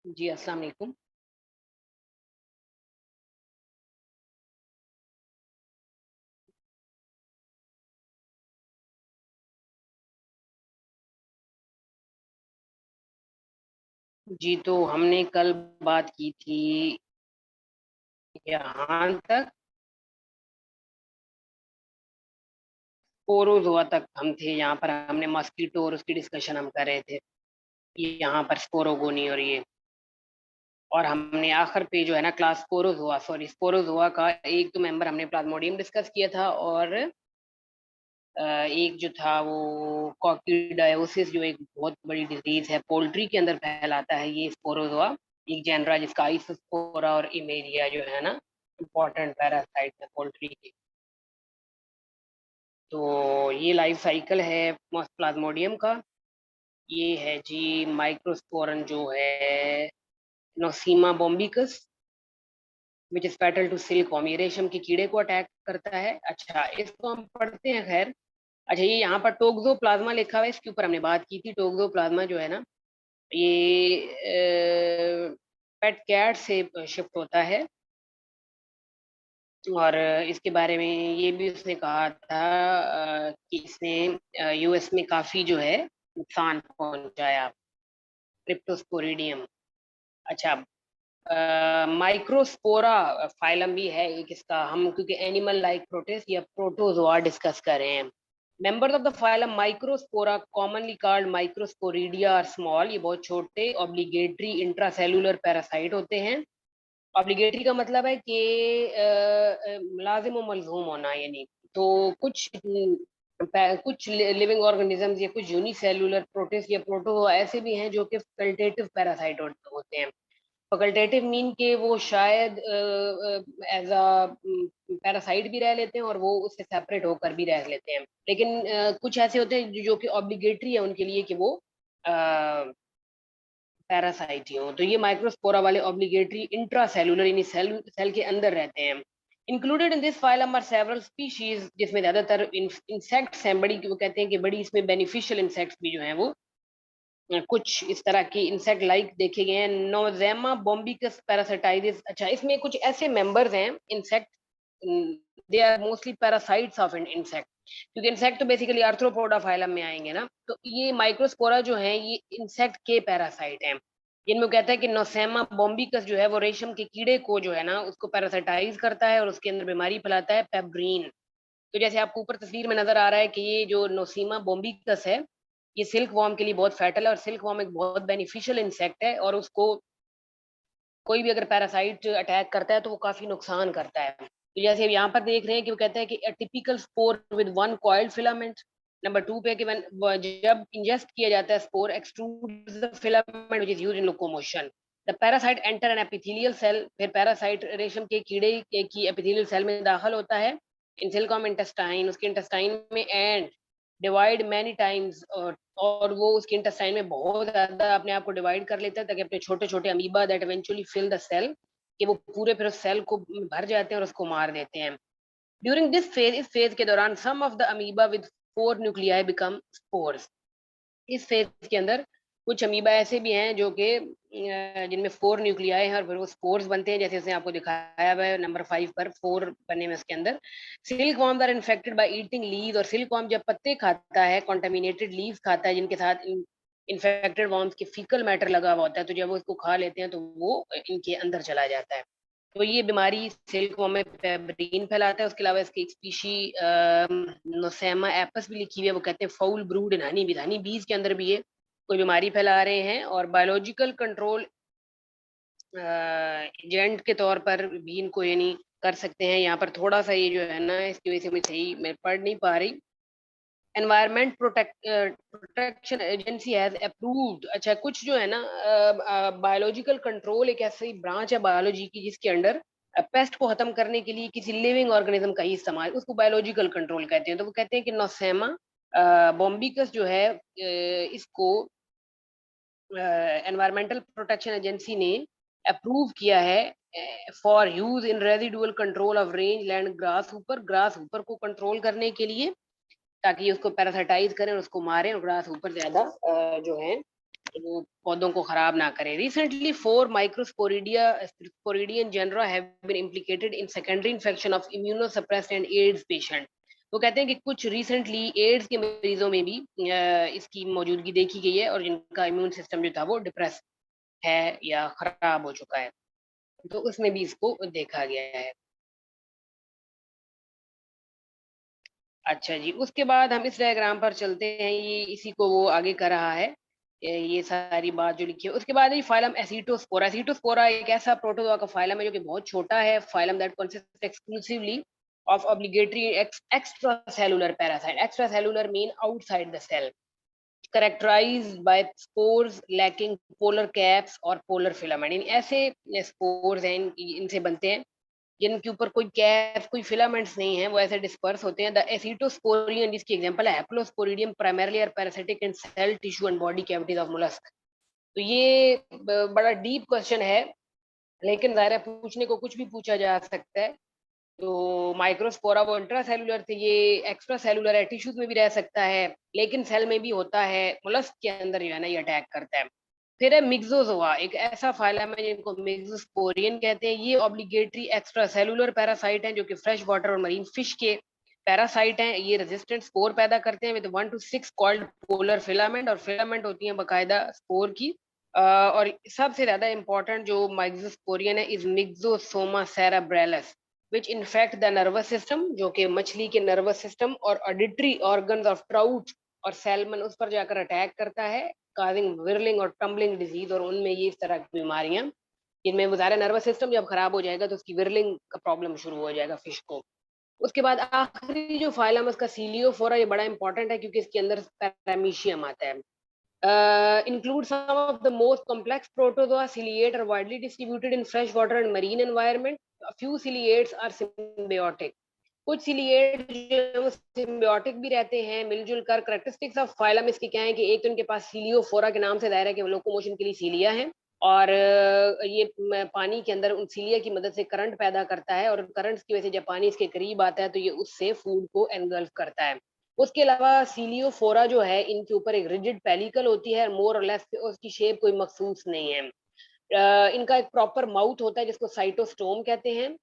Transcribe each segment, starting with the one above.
जी, अस्सलाम वालेकुम। जी, तो हमने कल बात की थी यहाँ तक, स्पोरोज़ोआ तक हम थे। यहाँ पर हमने मॉस्किटो और उसकी डिस्कशन हम कर रहे थे। ये यहाँ पर स्पोरोगोनी और ये, और हमने आखिर पे जो है ना क्लास स्पोरोज़ोआ का एक तो मेंबर हमने प्लाज्मोडियम डिस्कस किया था, और एक जो था वो कॉक्सीडायोसिस, जो एक बहुत बड़ी डिजीज़ है, पोल्ट्री के अंदर फैलाता है ये स्पोरोज़ोआ। एक जेनरा जिसका आइसोस्पोरा और इमेरिया जो है ना, इम्पोर्टेंट पैरासाइट है पोल्ट्री के। तो ये लाइफ साइकिल है प्लाज्मोडियम का। ये है जी माइक्रोस्पोरन जो है Nosema bombycis, which is fatal to silkworm. ये रेशम के कीड़े को अटैक करता है। अच्छा, इसको हम पढ़ते हैं। खैर, अच्छा, ये यहाँ पर टोक्सोप्लाज्मा लिखा हुआ है, इसके ऊपर हमने बात की थी। टोक्सोप्लाज्मा जो है ना, ये पेट कैट से शिफ्ट होता है, और इसके बारे में ये भी उसने कहा था कि इसने यूएस में काफी जो है नुकसान पहुंचाया। क्रिप्टोस्पोरिडियम। अच्छा, माइक्रोस्पोरा फाइलम भी है एक इसका, हम क्योंकि एनिमल लाइक प्रोटिस्ट या प्रोटोजोआ डिस्कस कर रहे हैं। Members of the phylum Microspora commonly called Microsporidia are small. ये बहुत छोटे ऑब्लिगेटरी इंट्रासेलुलर पैरासाइट होते हैं। ऑब्लिगेटरी का मतलब है कि लाजिम व मलजूम होना, यानी तो कुछ लिविंग ऑर्गेनिजम्स या कुछ यूनिसेलुलर प्रोटिस्ट या प्रोटो ऐसे भी हैं जो कि फैकल्टेटिव पैरासाइट होते हैं। फैकल्टेटिव मीन के वो शायद एज अ पैरासाइट भी रह लेते हैं और वो उससे सेपरेट होकर भी रह लेते हैं, लेकिन कुछ ऐसे होते हैं जो कि ऑब्लिगेटरी है उनके लिए कि वो पैरासाइट ही हो। तो ये माइक्रोस्पोरा वाले ऑब्लिगेटरी इंट्रासेलुलर, यानी सेल के अंदर रहते हैं। Included in this phylum are several species, जिसमें ज्यादातर इंसेक्ट्स हैं। बड़ी, वो कहते हैं कि बड़ी इसमें बेनिफिशियल इंसेक्ट्स भी जो हैं वो कुछ इस तरह के इंसेक्ट लाइक देखे गए हैं। नोजेमा बॉम्बिकस पैरासाइटाइटिस। अच्छा, इसमें कुछ ऐसे मेंबर्स हैं insect, they are mostly parasites of an insect, क्योंकि इंसेक्ट तो बेसिकली आर्थ्रोपोडा फाइलम में आएंगे ना। तो ये माइक्रोस्पोरा जो है ये इंसेक्ट के पैरासाइट हैं, जिनमें वो कहता है कि नोसेमा बॉम्बिकस जो है वो रेशम के कीड़े को जो है ना उसको पैरासाइटाइज करता है और उसके अंदर बीमारी फैलाता है, पेब्रीन। तो जैसे आपको ऊपर तस्वीर में नजर आ रहा है कि ये जो नोसीमा बोम्बिकस है, ये सिल्क वॉर्म के लिए बहुत फैटल है, और सिल्क वॉर्म एक बहुत बेनिफिशियल इंसेक्ट है, और उसको कोई भी अगर पैरासाइट अटैक करता है तो वो काफी नुकसान करता है। तो जैसे अब यहाँ पर देख रहे हैं कि वो कहता है कि typical spore with one coiled filament. Number two पे कि जब इंजेस्ट किया जाता है spore extrude the filament which is used in locomotion. The parasite enter an epithelial cell. फिर पैरासाइट रेशम के कीड़े की एपिथेलियल सेल में दाखिल होता है, इन सिल्कम इंटेस्टाइन, उसके इंटेस्टाइन में, एंड डिवाइड मैनी टाइम्स, और वो उसके इंटेस्टाइन में बहुत ज्यादा अपने आप को डिवाइड कर लेता है, ताकि अपने छोटे छोटे amoeba that eventually fill the cell, कि वो पूरे फिर उस सेल को भर जाते हैं और उसको मार देते हैं। ड्यूरिंग दिस फेज, इस फेज के दौरान, some of the amoeba with 4 nuclei become spores. इस फेज के अंदर कुछ अमीबा ऐसे भी हैं जो कि जिनमें 4 न्यूक्लियाई हैं, और फिर वो स्पोर्स बनते हैं, जैसे उसने आपको दिखाया हुआ है नंबर 5 पर 4 बने में उसके अंदर। Silkworm are infected by eating leaves, और सिल्क वॉर्म जब पत्ते खाता है, कॉन्टेमिनेटेड लीव्स खाता है जिनके साथ इन्फेक्टेड वॉर्म्स के फीकल मैटर लगा हुआ होता है, तो जब वो उसको खा लेते हैं तो वो इनके अंदर चला जाता है। तो ये बीमारी सिल्क वॉर्म में पेब्रीन फैलाता है। उसके अलावा इसकी एक स्पीशी नोसेमा एपस भी लिखी हुई है, वो कहते हैं फाउल ब्रूड इन हनी बीज, हनी बीज के अंदर भी ये कोई बीमारी फैला रहे हैं। और बायोलॉजिकल कंट्रोल एजेंट के तौर पर भी इनको यानी कर सकते हैं। यहाँ पर थोड़ा सा ये जो है ना, इसकी वजह से मैं सही मैं पढ़ नहीं पा रही। Environment protection agency has approved. अच्छा, कुछ जो है ना बायोलॉजिकल कंट्रोल एक ऐसी ब्रांच है बायोलॉजी की जिसके अंडर पेस्ट को खत्म करने के लिए किसी लिविंग ऑर्गेनिज्म का ही इस्तेमाल, उसको बायोलॉजिकल कंट्रोल कहते हैं। तो वो कहते हैं कि नोसेमा बॉम्बिकस जो है इसको एनवायरमेंटल प्रोटेक्शन एजेंसी ने अप्रूव किया है for use in residual control of range land grass ऊपर को कंट्रोल करने के लिए, ताकि उसको पैरासाइटाइज करें और उसको मारें और ग्रास ऊपर ज्यादा जो है वो पौधों को खराब ना करे। Recently 4 microsporidian genera have been implicated in secondary infection of immunosuppressed and AIDS patient. वो कहते हैं कि कुछ रिसेंटली एड्स के मरीजों में भी इसकी मौजूदगी देखी गई है और जिनका इम्यून सिस्टम जो था वो डिप्रेस है या खराब हो चुका है, तो उसमें भी इसको देखा गया है। अच्छा जी, उसके बाद हम इस डायग्राम पर चलते हैं, ये इसी को वो आगे कर रहा है। ये सारी बात जो लिखी है। उसके बाद है फाइलम एसिटोस्पोरा। एसिटोस्पोरा एक ऐसा प्रोटोजोआ का फाइलम है जो कि बहुत छोटा है। Phylum that consist exclusively of obligatory extracellular parasite. Extracellular mean outside the cell, characterized by spores lacking polar caps और polar filament। इन ऐसे स्पोर्स हैं, इनसे बनते हैं जिनके ऊपर कोई कैप, कोई फिलामेंट्स नहीं है, वो ऐसे डिस्पर्स होते हैं। द एसिटोस्पोरियन जिसकी एग्जांपल है haplosporidium, primarily are parasitic in cell tissue and body cavities of mollusc. तो ये बड़ा डीप क्वेश्चन है, लेकिन ज़ाहिर है पूछने को कुछ भी पूछा जा सकता है। तो माइक्रोस्पोरा वो इंट्रासेलुलर थे, ये एक्स्ट्रा सेलुलर है, टिश्यूज में भी रह सकता है, लेकिन सेल में भी होता है, मोलस्क के अंदर जो है ना ये अटैक करता है। फिर है मिक्सोजोआ, एक ऐसा फाइलम है जिनको मिक्सोस्पोरियन कहते हैं। ये ऑब्लिगेटरी एक्स्ट्रा सेलुलर पैरासाइट हैं जो कि फ्रेश वाटर और मरीन फिश के पैरासाइट हैं। ये रेजिस्टेंट स्पोर पैदा करते हैं with 1 to 6 called polar filament, और फिलामेंट होती है बाकायदा स्पोर की। और सबसे ज्यादा इंपॉर्टेंट जो माइक्रोस्पोरियन है is myxosoma cerebralis which infect the nervous system, जो कि मछली के नर्वस सिस्टम और ऑडिटरी ऑर्गन्स ऑफ ट्राउट और सैल्मन उस पर जाकर अटैक करता है, काजिंग विरलिंग और टम्बलिंग डिजीज। और उनमें ये इस तरह की बीमारियां जिनमें वो ज़्यादा नर्वस सिस्टम जब खराब हो जाएगा तो उसकी विरलिंग का प्रॉब्लम शुरू हो जाएगा फिश को। उसके बाद आखिरी जो फाइलम उसका सीलियोफोरा, ये बड़ा इंपॉर्टेंट है क्योंकि इसके अंदर पैरामीशियम आता है। Include some of the most complex protozoa. Ciliate are widely distributed in fresh water and marine environment. A few ciliates are symbiotic. कुछ सिलिएट जो है वो सिम्बियोटिक भी रहते हैं मिलजुल कर। करेक्टरिस्टिक्स ऑफ फाइलम इसके क्या है कि एक तो इनके पास सीलियोफोरा के नाम से दायरा है कि लोकोमोशन के लिए सीलिया है, और ये पानी के अंदर उन सीलिया की मदद से करंट पैदा करता है, और करंट्स की वजह से जब पानी इसके करीब आता है तो ये उससे फूड को एनगल्फ करता है। उसके अलावा सीलियोफोरा जो है इनके ऊपर एक रिजिड पेलिकल होती है, मोर और लेस उसकी शेप कोई मखसूस नहीं है। इनका एक प्रॉपर माउथ होता है जिसको साइटोस्टोम कहते हैं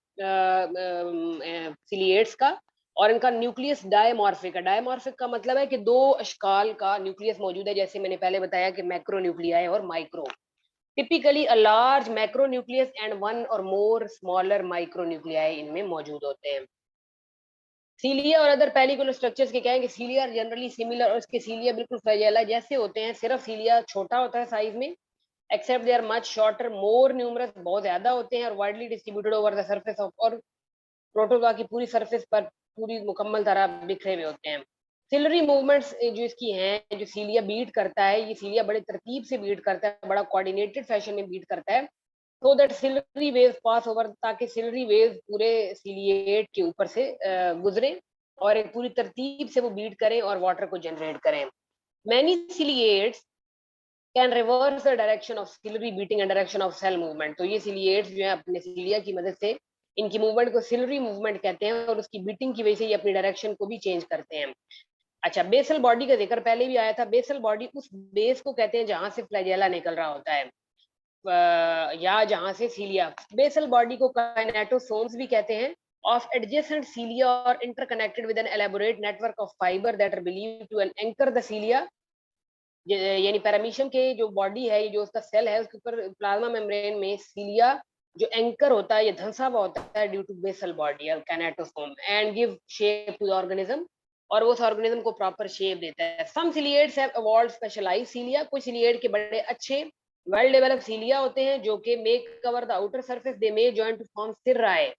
सिलिएट्स का। और इनका न्यूक्लियस डायमॉर्फिक है। डायमॉर्फिक का मतलब है कि दो अशकाल का न्यूक्लियस मौजूद है, जैसे मैंने पहले बताया कि मैक्रो न्यूक्लियाई और micro. Typically a large macro nucleus and one or more smaller micro nuclei इनमें मौजूद होते हैं। सीलिया और अदर पेलिकुलर स्ट्रक्चर्स के क्या है कि सीलिया जनरली सिमिलर, और इसके सीलिया बिल्कुल फ्लैजेला जैसे होते हैं, सिर्फ सीलिया छोटा होता है साइज में, except they are much shorter, more numerous, बहुत ज्यादा होते हैं, और widely distributed over the surface of, और प्रोटोजोआ की पूरी सरफेस पर पूरी मुकम्मल तरह बिखरे हुए होते हैं। सिलरी मूवमेंट्स जो इसकी हैं, जो सीलिया बीट करता है, ये सीलिया बड़े तरतीब से बीट करता है, बड़ा कोऑर्डिनेटेड फैशन में बीट करता है, so that ciliary waves pass over, ताकि सिलरी वेव्स पूरे सीलिएट के ऊपर से गुजरे और एक पूरी तरतीब से वो बीट करें और वाटर को जनरेट करें। Many ciliates can reverse the direction of ciliary beating and direction of cell movement. तो ये सिलिएट्स जो है अपने सिलिया की मदद से इनकी मूवमेंट को सिलरी मूवमेंट कहते हैं, और उसकी बीटिंग की वजह से ये अपनी डायरेक्शन को भी चेंज करते हैं। अच्छा, बेसल बॉडी का जिक्र पहले भी आया था। बेसल बॉडी उस बेस को कहते हैं जहां से फ्लैजेला निकल रहा होता है, या जहां से सीलिया। बेसल बॉडी को काइनेटोसोम्स भी कहते हैं, ऑफ एडजेसेंट सीलिया और interconnected with an elaborate network of fibre that are believed to anchor the cilia. यानी पैरामीशियम के जो बॉडी है, ये जो उसका सेल है, उसके ऊपर प्लाज्मा मेम्ब्रेन में सीलिया जो एंकर होता है, ये धंसा हुआ होता है ड्यू टू बेसल बॉडी और kinetosome, and give shape to the organism, और वो उस ऑर्गेनिज्म को प्रॉपर शेप देता है। Some ciliates have evolved specialised cilia. कुछ सिलिएट के बड़े अच्छे वेल डेवलप्ड सीलिया होते हैं जो कि make cover the outer surface, they may join to form cirri.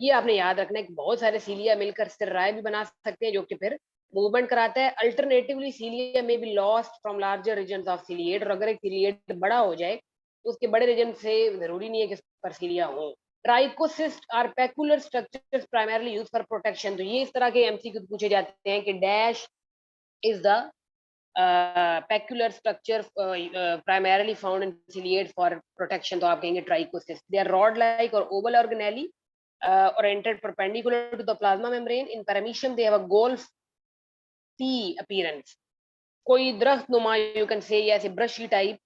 ये आपने याद रखना है कि बहुत सारे सीलिया मिलकर सिर्राए भी बना सकते हैं जो कि फिर मूवमेंट कराता है। Alternatively cilia may be lost from larger region of ciliate, और अगर एक सीलिएट बड़ा हो जाए तो उसके बड़े रीजन से जरूरी नहीं है कि उस पर सीलिया हो। Trichocyst are peculiar structures primarily use for protection. तो ये इस तरह के एमसीक्यू पूछे जाते हैं कि dash is the peculiar structure primarily found in ciliate for protection, तो आप कहेंगे trichocyst. They are rod like और oval organelle oriented perpendicular to the plasma membrane. In paramecium they have a golf C appearance. कोई दरख्त नुमा, you can say, ऐसे brushy type.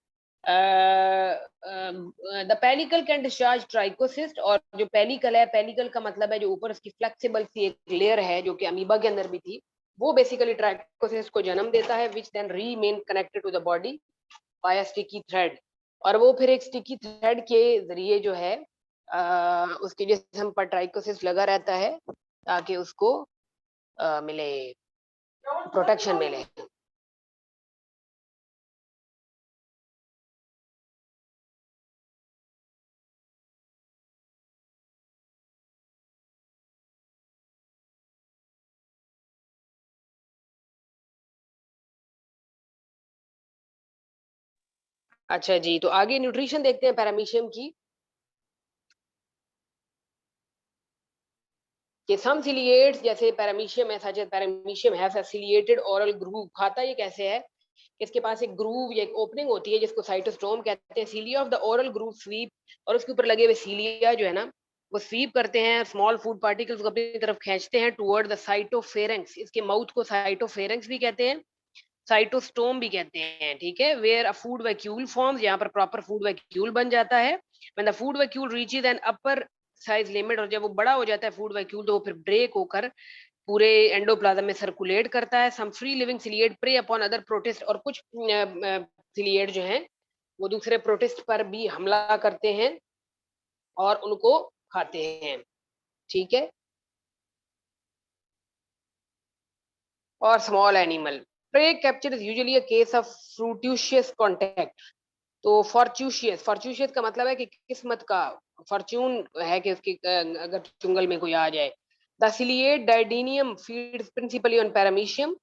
The pellicle can discharge trichocyst, और जो pellicle है, pellicle का मतलब है जो ऊपर उसकी फ्लेक्सिबल सी एक लेयर है जो कि अमीबा के अंदर भी थी, वो बेसिकली ट्राइकोसिस्ट को जन्म देता है, which then remain connected to the body by sticky thread. और वो फिर एक स्टिकी थ्रेड के जरिए जो है उसके जिस्म पर ट्राइकोसिस्ट लगा रहता है ताकि उसको मिले, प्रोटेक्शन मिले। अच्छा जी, तो आगे न्यूट्रिशन देखते हैं पैरामीशियम की, कि सम सिलिएट्स जैसे पैरामीशियम है, such paramecium has a ciliated oral groove. खाता ये कैसे है, इसके पास एक ग्रूव या एक ओपनिंग होती है जिसको साइटोस्टोम कहते हैं। Cilia of the oral groove sweep, और उसके ऊपर लगे हुए सीलिया जो है ना, वो स्वीप करते हैं, स्मॉल फूड पार्टिकल्स को अपनी तरफ खींचते हैं टुवर्ड द साइटोफेरेंक्स। इसके माउथ को साइटोफेरेंक्स भी कहते हैं, साइटोस्टोम भी कहते हैं, ठीक है। Where a food vacuole forms, यहाँ पर प्रॉपर फूड वैक्यूल बन जाता है। When the food vacuole reaches an upper size limit, और जब वो बड़ा हो जाता है फूड वैक्यूल, तो वो फिर ब्रेक होकर पूरे एंडोप्लाज्म में सर्कुलेट करता है। Some free living ciliate prey upon other protist, और कुछ सिलिएट जो हैं वो दूसरे प्रोटिस्ट पर भी हमला करते हैं और उनको खाते हैं, ठीक है। और small animal prey capture is usually a case of fortuitous contact. तो फॉर्च्यूशियस, फॉर्च्यूशियस का मतलब है कि किस्मत का, फॉर्च्यून है कि उसकी अगर चुंगल में कोई आ जाए। The ciliate didinium feeds principally on paramecium.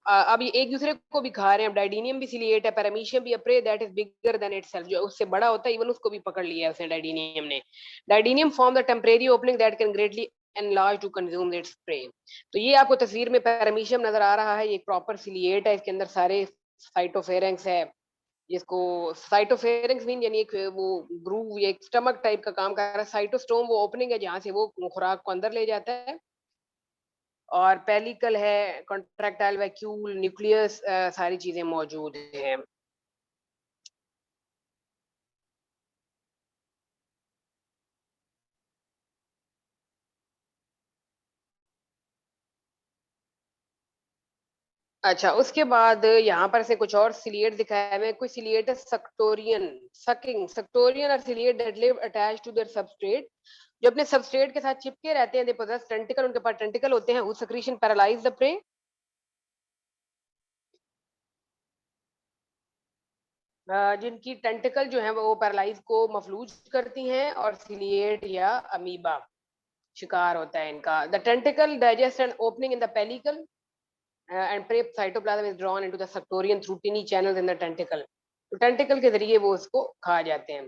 अब ये एक दूसरे को भी खा रहे हैं। डाइडिनियम भी सिलिएट है, पैरामीशियम भी। A prey that is bigger than itself, जो उससे बड़ा होता है, इवन उसको भी पकड़ लिया है उसने, डाइडिनियम ने। Didinium form the temporary opening that can greatly enlarge to consume its prey. तो ये आपको तस्वीर में पैरामीशियम नजर आ रहा है, ये प्रॉपर सिलिएट है, इसके अंदर सारे साइटोफेरेंक्स है, जिसको साइटोफेरेंक्स मीन यानी एक वो ग्रूव या एक स्टमक टाइप का काम कर रहा है। साइटोस्टोम वो ओपनिंग है जहां से वो खुराक को अंदर ले जाता है। और पेलिकल है, कॉन्ट्रैक्टाइल वैक्यूल, न्यूक्लियस, सारी चीजें मौजूद हैं। अच्छा, उसके बाद यहाँ पर से कुछ और सिलिएट दिखाया हुआ है। कुछ सिलिएट है सक्टोरियन, सकिंग सक्टोरियन और ciliate that live attached to their substrate, जो अपने सबस्ट्रेट के साथ चिपके रहते हैं। दे पोजेस टेंटिकल, उनके पास टेंटिकल होते हैं। Whose secretion paralyse the prey, जिनकी टेंटिकल जो है वो पैरालाइज को मफलूज करती हैं। और सिलिएट या अमीबा शिकार होता है इनका। The tentacle digest and opening in the pellicle and prey cytoplasm is drawn into the sectorian through tiny channels in the tentacle. तो टेंटिकल के जरिए वो उसको खा जाते हैं।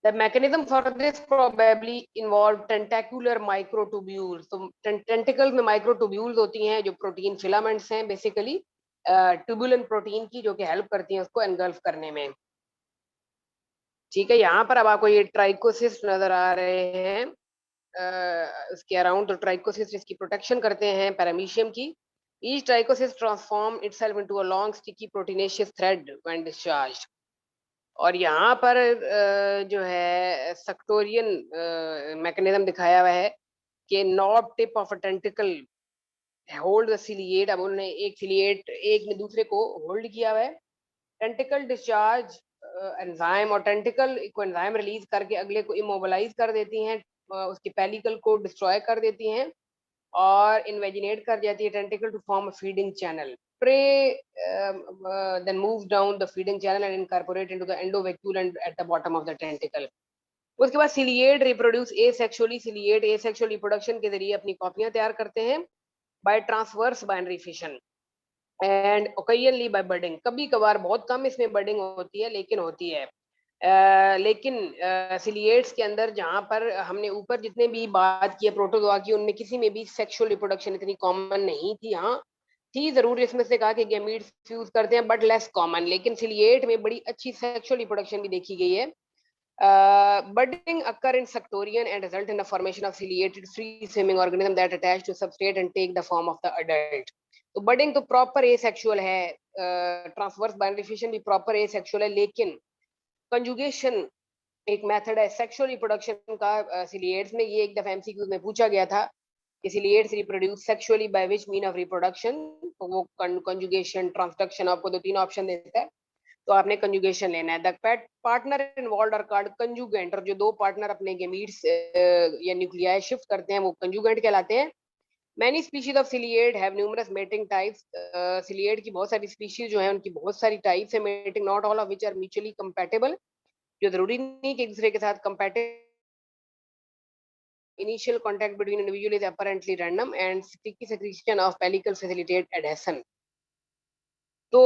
The mechanism for this probably involve tentacular microtubules. तो tentacle में माइक्रोट्यूब्यूल्स होती हैं जो प्रोटीन फिलामेंट्स हैं, बेसिकली ट्यूबुलन प्रोटीन की, जो कि हेल्प करती हैं उसको एनगल्फ करने में, ठीक है। यहाँ पर अब आपको ये ट्राइकोसिस्ट नजर आ रहे हैं, उसके अराउंड। तो ट्राइकोसिस्ट इसकी प्रोटेक्शन करते हैं पैरामीशियम की। Each trichocyst transform itself into a long sticky proteinaceous thread when discharged. और यहाँ पर जो है सक्टोरियन मैकेनिज्म दिखाया हुआ है कि knob tip of a tentacle hold the ciliate. अब उन्होंने एक सिलिएट, एक ने दूसरे को होल्ड किया हुआ है। टेंटिकल डिस्चार्ज एंजाइम, और टेंटिकल को एंजाइम रिलीज करके अगले को इमोबिलाइज कर देती हैं, उसकी पेलिकल को डिस्ट्रॉय कर देती हैं और इन्वेजिनेट कर जाती है tentacle to form a feeding channel. Prey then moves down the feeding channel and incorporate into the endovacule and at the bottom of the tentacle. उसके बाद ciliate reproduce asexually, ciliate asexual reproduction के जरिए अपनी कॉपियां तैयार करते हैं by transverse binary fission and occasionally by budding. कभी कभार, बहुत कम इसमें बडिंग होती है, लेकिन होती है। लेकिन सिलिएट्स के अंदर जहाँ पर हमने ऊपर जितने भी बात की है प्रोटोजोआ की, उनमें किसी में भी सेक्सुअल रिप्रोडक्शन इतनी कॉमन नहीं थी। हाँ थी जरूर, इसमें से कहा कि गैमीट्स फ्यूज करते हैं, बट लेस कॉमन। लेकिन सिलिएट में बड़ी अच्छी सेक्सुअल रिप्रोडक्शन भी देखी गई है। budding occur in sectorian and result in the formation of ciliated free swimming organism that attach to substrate and take the form of the adult. तो बडिंग तो प्रॉपर एसेक्सुअल है, ट्रांसवर्स बाइनरी फिशन भी proper asexual है, लेकिन conjugation एक method है sexual reproduction का सिलिएट्स में। ये एक दफा एमसीक्यू में पूछा गया था कि ciliates reproduce sexually by which mean of reproduction. तो वो कंजुगेशन, ट्रांसडक्शन, आपको 2-3 ऑप्शन देता है, तो आपने कंजुगेशन लेना है। The pet partner involve are called conjugant, और जो दो पार्टनर अपने गेमीट्स या न्यूक्लियाई शिफ्ट करते हैं वो कंजुगेंट कहलाते हैं। Many species of ciliate have numerous mating types. Ciliate की बहुत सारी स्पीशीज जो है उनकी बहुत सारी टाइप्स है mating, not all of which are mutually compatible. जो जरूरी नहीं कि एक दूसरे के साथ compatible. Initial contact between individual is apparently random and sticky secretion of pellicle facilitate adhesion. तो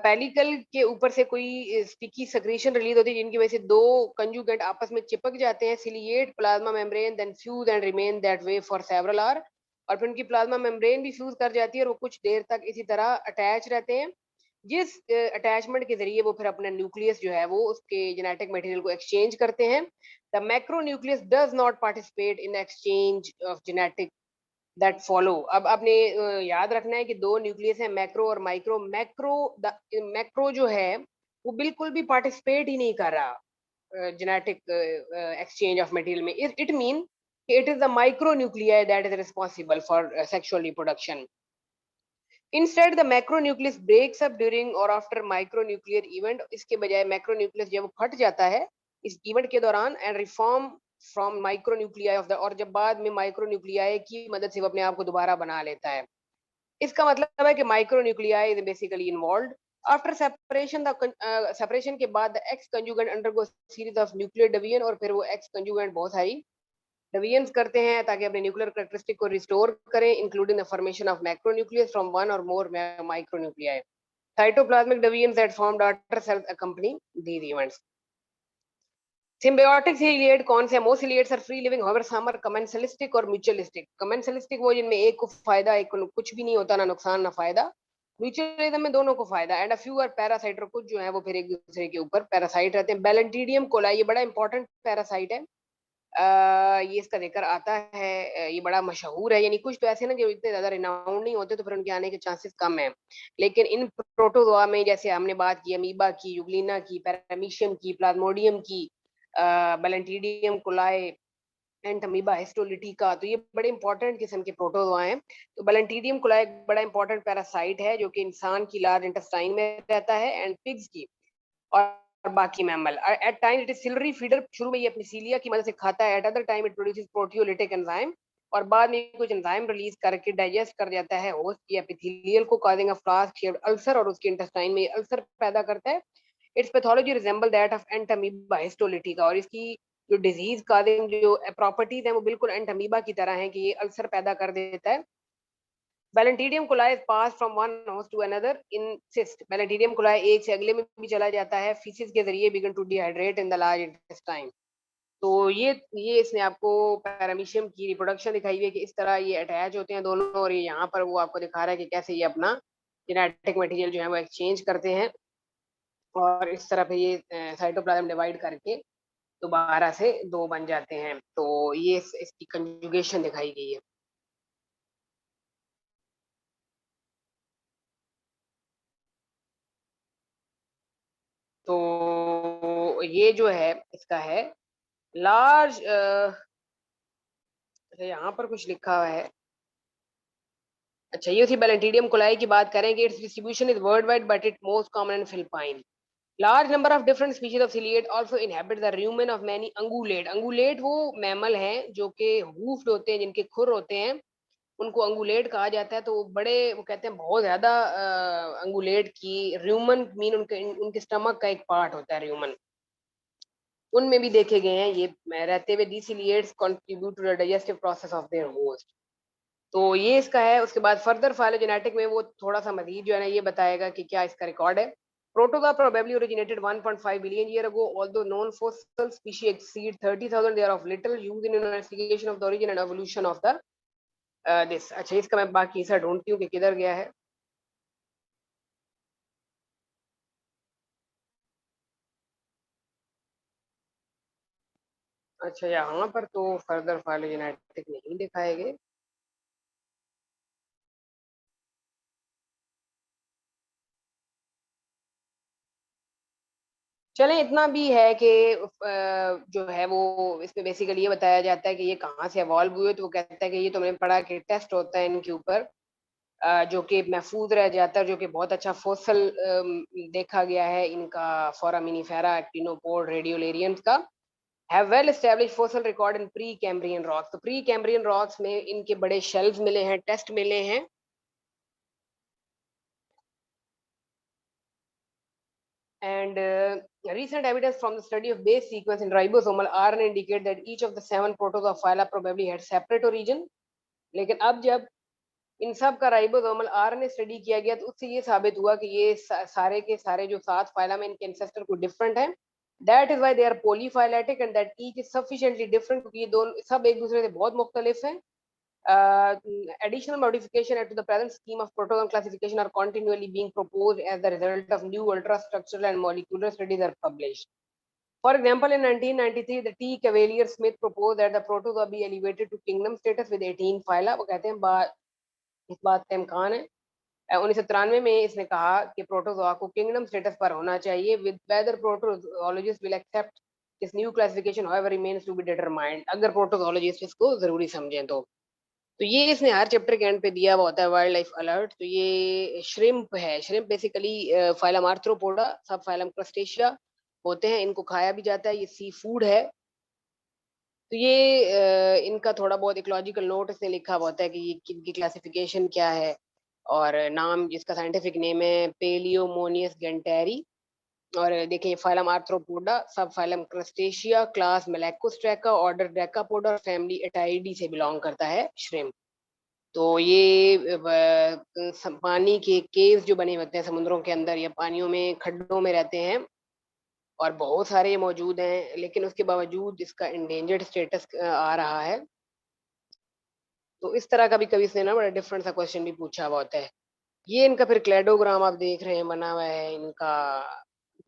पेलिकल के ऊपर से कोई स्टिकी सेक्रेशन रिलीज होती है जिनकी वजह से दो कंजुगेंट आपस में चिपक जाते हैं। Ciliate plasma membrane then fuse and remain that way for several hour, और फिर उनकी प्लाज्मा मेम्ब्रेन भी फ्यूज कर जाती है और वो कुछ देर तक इसी तरह अटैच रहते हैं, जिस अटैचमेंट के जरिए वो फिर अपना न्यूक्लियस जो है वो उसके जेनेटिक मटेरियल को एक्सचेंज करते हैं। The macronucleus does not participate in exchange of genetic that follow. अब आपने याद रखना है कि दो न्यूक्लियस है, मैक्रो और माइक्रो। मैक्रो जो है वो बिल्कुल भी पार्टिसिपेट ही नहीं कर रहा जेनेटिक एक्सचेंज ऑफ मटेरियल में। It mean it is the micronuclei that is responsible for sexual reproduction. Instead the macronucleus breaks up during और आफ्टर माइक्रोन्यूक्लियर इवेंट। इसके बजाय मैक्रोन्यूक्लियस जब फट जाता है इस इवेंट के दौरान and reform from micronuclei of the, और जब बाद में माइक्रोन्यूक्लियाई की मदद से वो अपने आप को दोबारा बना लेता है। इसका मतलब है कि micronuclei is basically involved after separation. The separation के बाद the x conjugant undergo series of nuclear division, और फिर वो एक्स कंजुगेंट बहुत सारी डिवीजन्स करते हैं ताकि अपने न्यूक्लियर कैरेक्टरिस्टिक को रिस्टोर करें, including the formation of macronucleus from one or more micronuclei. Cytoplasmic divisions that form daughter cells accompany these events. Symbiotic ciliate कौन से? Most ciliates are free living, however some are commensalistic और mutualistic. कमेंसलिस्टिक वो जिनमें एक को फायदा, एक को कुछ भी नहीं होता, ना नुकसान ना फायदा। म्यूचुअलिज्म में दोनों को फायदा। And a few are parasite, और कुछ जो है वो फिर एक दूसरे के ऊपर पैरासाइट रहते हैं। बैलेंटीडियम कोलाई ये बड़ा इंपॉर्टेंट पैरासाइट है। ये इसका जिक्र आता है, ये बड़ा मशहूर है। यानी कुछ तो ऐसे ना जो इतने ज्यादा रिनाउंड नहीं होते तो फिर उनके आने के चांसेस कम है, लेकिन इन प्रोटोजोआ में जैसे हमने बात की अमीबा की, यूग्लिना की, पैरामीशियम की, प्लाज्मोडियम की, बैलेंटीडियम कोलाए एंड अमीबा हिस्टोलिटिका, तो ये बड़े इंपॉर्टेंट किस्म के प्रोटोजोआ हैं। तो बैलेंटीडियम कोलाए एक बड़ा इंपॉर्टेंट पैरासाइट है जो कि इंसान की लार्ज इंटेस्टाइन में रहता है एंड पिग्स की और बाकी mammal. At time it is ciliary feeder, शुरू में ये अपनी सीलिया की मदद से खाता है। Eight other time it produces proteolytic enzyme, और बाद में कुछ एंजाइम रिलीज करके डाइजेस्ट कर जाता है होस्ट की एपिथेलियल को, causing a flask shaped ulcer, और उसके इंटेस्टाइन में अल्सर पैदा करता है। It's pathology resemble that of Entamoeba histolytica, और इसकी जो डिजीज कॉजिंग जो प्रॉपर्टीज हैं वो बिल्कुल एंटामीबा की तरह हैं कि ये अल्सर पैदा कर देता है। Balantidium coli pass from one host to another in cyst. Balantidium coli एक से अगले में भी चला जाता है फीसिस के जरिए, begin to dehydrate in the large intestine. तो ये इसने आपको पैरामीशियम की रिप्रोडक्शन दिखाई हुई है कि इस तरह ये अटैच होते हैं दोनों, और ये यहाँ पर वो आपको दिखा रहा है कि कैसे ये अपना जेनेटिक मटेरियल जो है वो एक्सचेंज करते हैं, और इस तरह पे ये साइटोप्लाज्म डिवाइड करके दोबारा से दो बन जाते हैं। तो ये इसकी कंजुगेशन दिखाई गई है। तो ये जो है इसका है लार्ज, यहाँ पर कुछ लिखा हुआ है। अच्छा, ये उसी बैलेंटीडियम कोलाई की बात करेंगे। Its distribution is world wide but it most common in Philippine. Large number of different species of ciliate also inhabit the rumen of many ungulate. Ungulate वो मैमल हैं जो कि हूफ्ड होते हैं, जिनके खुर होते हैं, उनको अंगुलेट कहा जाता है। तो वो बड़े, वो कहते हैं बहुत ज्यादा अंगुलेट की, र्यूमन मीन उनके उनके स्टमक का एक पार्ट होता है र्यूमन, उनमें भी देखे गए हैं ये रहते हुए। The ciliates contribute to the digestive process of their host. तो ये इसका है। उसके बाद फर्दर फाइलोजेनेटिक में वो थोड़ा सा मजीद जो है ना ये बताएगा कि क्या इसका रिकॉर्ड है। Protozoa probably originated 1.5 billion year ago, although known fossil species exceed 30,000. They are of little use in investigation of the origin and evolution of the this. अच्छा, इसका मैं बाकी हिस्सा ढूंढती हूँ कि किधर गया है। अच्छा, यहाँ पर तो फर्दर फाइलोजेनेटिक नहीं दिखाए गए। चलें इतना भी है कि जो है वो इसमें बेसिकली ये बताया जाता है कि ये कहाँ से इवॉल्व हुए, तो वो कहता है कि ये तुमने पढ़ा कि टेस्ट होता है इनके ऊपर, जो कि महफूज रह जाता है, जो कि बहुत अच्छा फोसल देखा गया है इनका फोरामिनीफेरा एक्टिनोपोड रेडियोलेरियंस का have well establish fossil record in pre Cambrian rocks. तो प्री कैम्ब्रियन रॉक्स में इनके बड़े शेल्व्स मिले हैं, टेस्ट मिले हैं। And recent evidence from the study of base sequence in ribosomal RNA indicate that each of the 7 protozoa probably had separate origin. लेकिन अब जब इन सब का राइबोसोमल आरएनए स्टडी किया गया तो उससे ये साबित हुआ कि ये सारे के सारे जो 7 फाइलम इनके एंसेस्टर को डिफरेंट है। That is why they are polyphyletic and that each is sufficiently different, क्योंकि ये दोनों सब एक दूसरे से बहुत मुख्तलिफ हैं। Additional modification to the present scheme of proteome classification are continually being proposed as the result of new ultrastructural and molecular studies are published. For example, in 1993, the T. Cavalier Smith proposed that the protozoa be elevated to kingdom status with 18 phyla. वो कहते हैं इस बात का इम्कान है। 1993 में इसने कहा कि प्रोटोजोआ को किंगडम स्टेटस पर होना चाहिए, with whether protozoologist will accept this new classification however remains to be determined. अगर प्रोटोजोलॉजिस्ट इसको जरूरी समझें तो ये इसने हर चैप्टर के एंड पे दिया हुआ होता है वाइल्ड लाइफ अलर्ट। तो ये श्रिम्प है, shrimp basically phylum arthropoda sub phylum crustacea होते हैं, इनको खाया भी जाता है, ये सी फूड है। तो ये इनका थोड़ा बहुत इकोलॉजिकल नोट इसने लिखा हुआ होता है कि ये इनकी क्लासिफिकेशन क्या है, और नाम जिसका साइंटिफिक नेम है पेलियोमोनियस गेंटेरी। और देखिए phylum arthropoda sub phylum crustacea class malacostraca order decapoda family atyidae से बिलोंग करता है श्रिम्प। तो ये पानी के केव्स जो बने होते हैं समुद्रों के अंदर या पानियों में खड्डों में रहते हैं, और बहुत सारे ये मौजूद हैं, लेकिन उसके बावजूद इसका इंडेंजर्ड स्टेटस आ रहा है। तो इस तरह का भी कभी इसने ना बड़ा डिफरेंट सा क्वेश्चन भी पूछा हुआ होता है। ये इनका फिर क्लेडोग्राम आप देख रहे हैं बना हुआ है इनका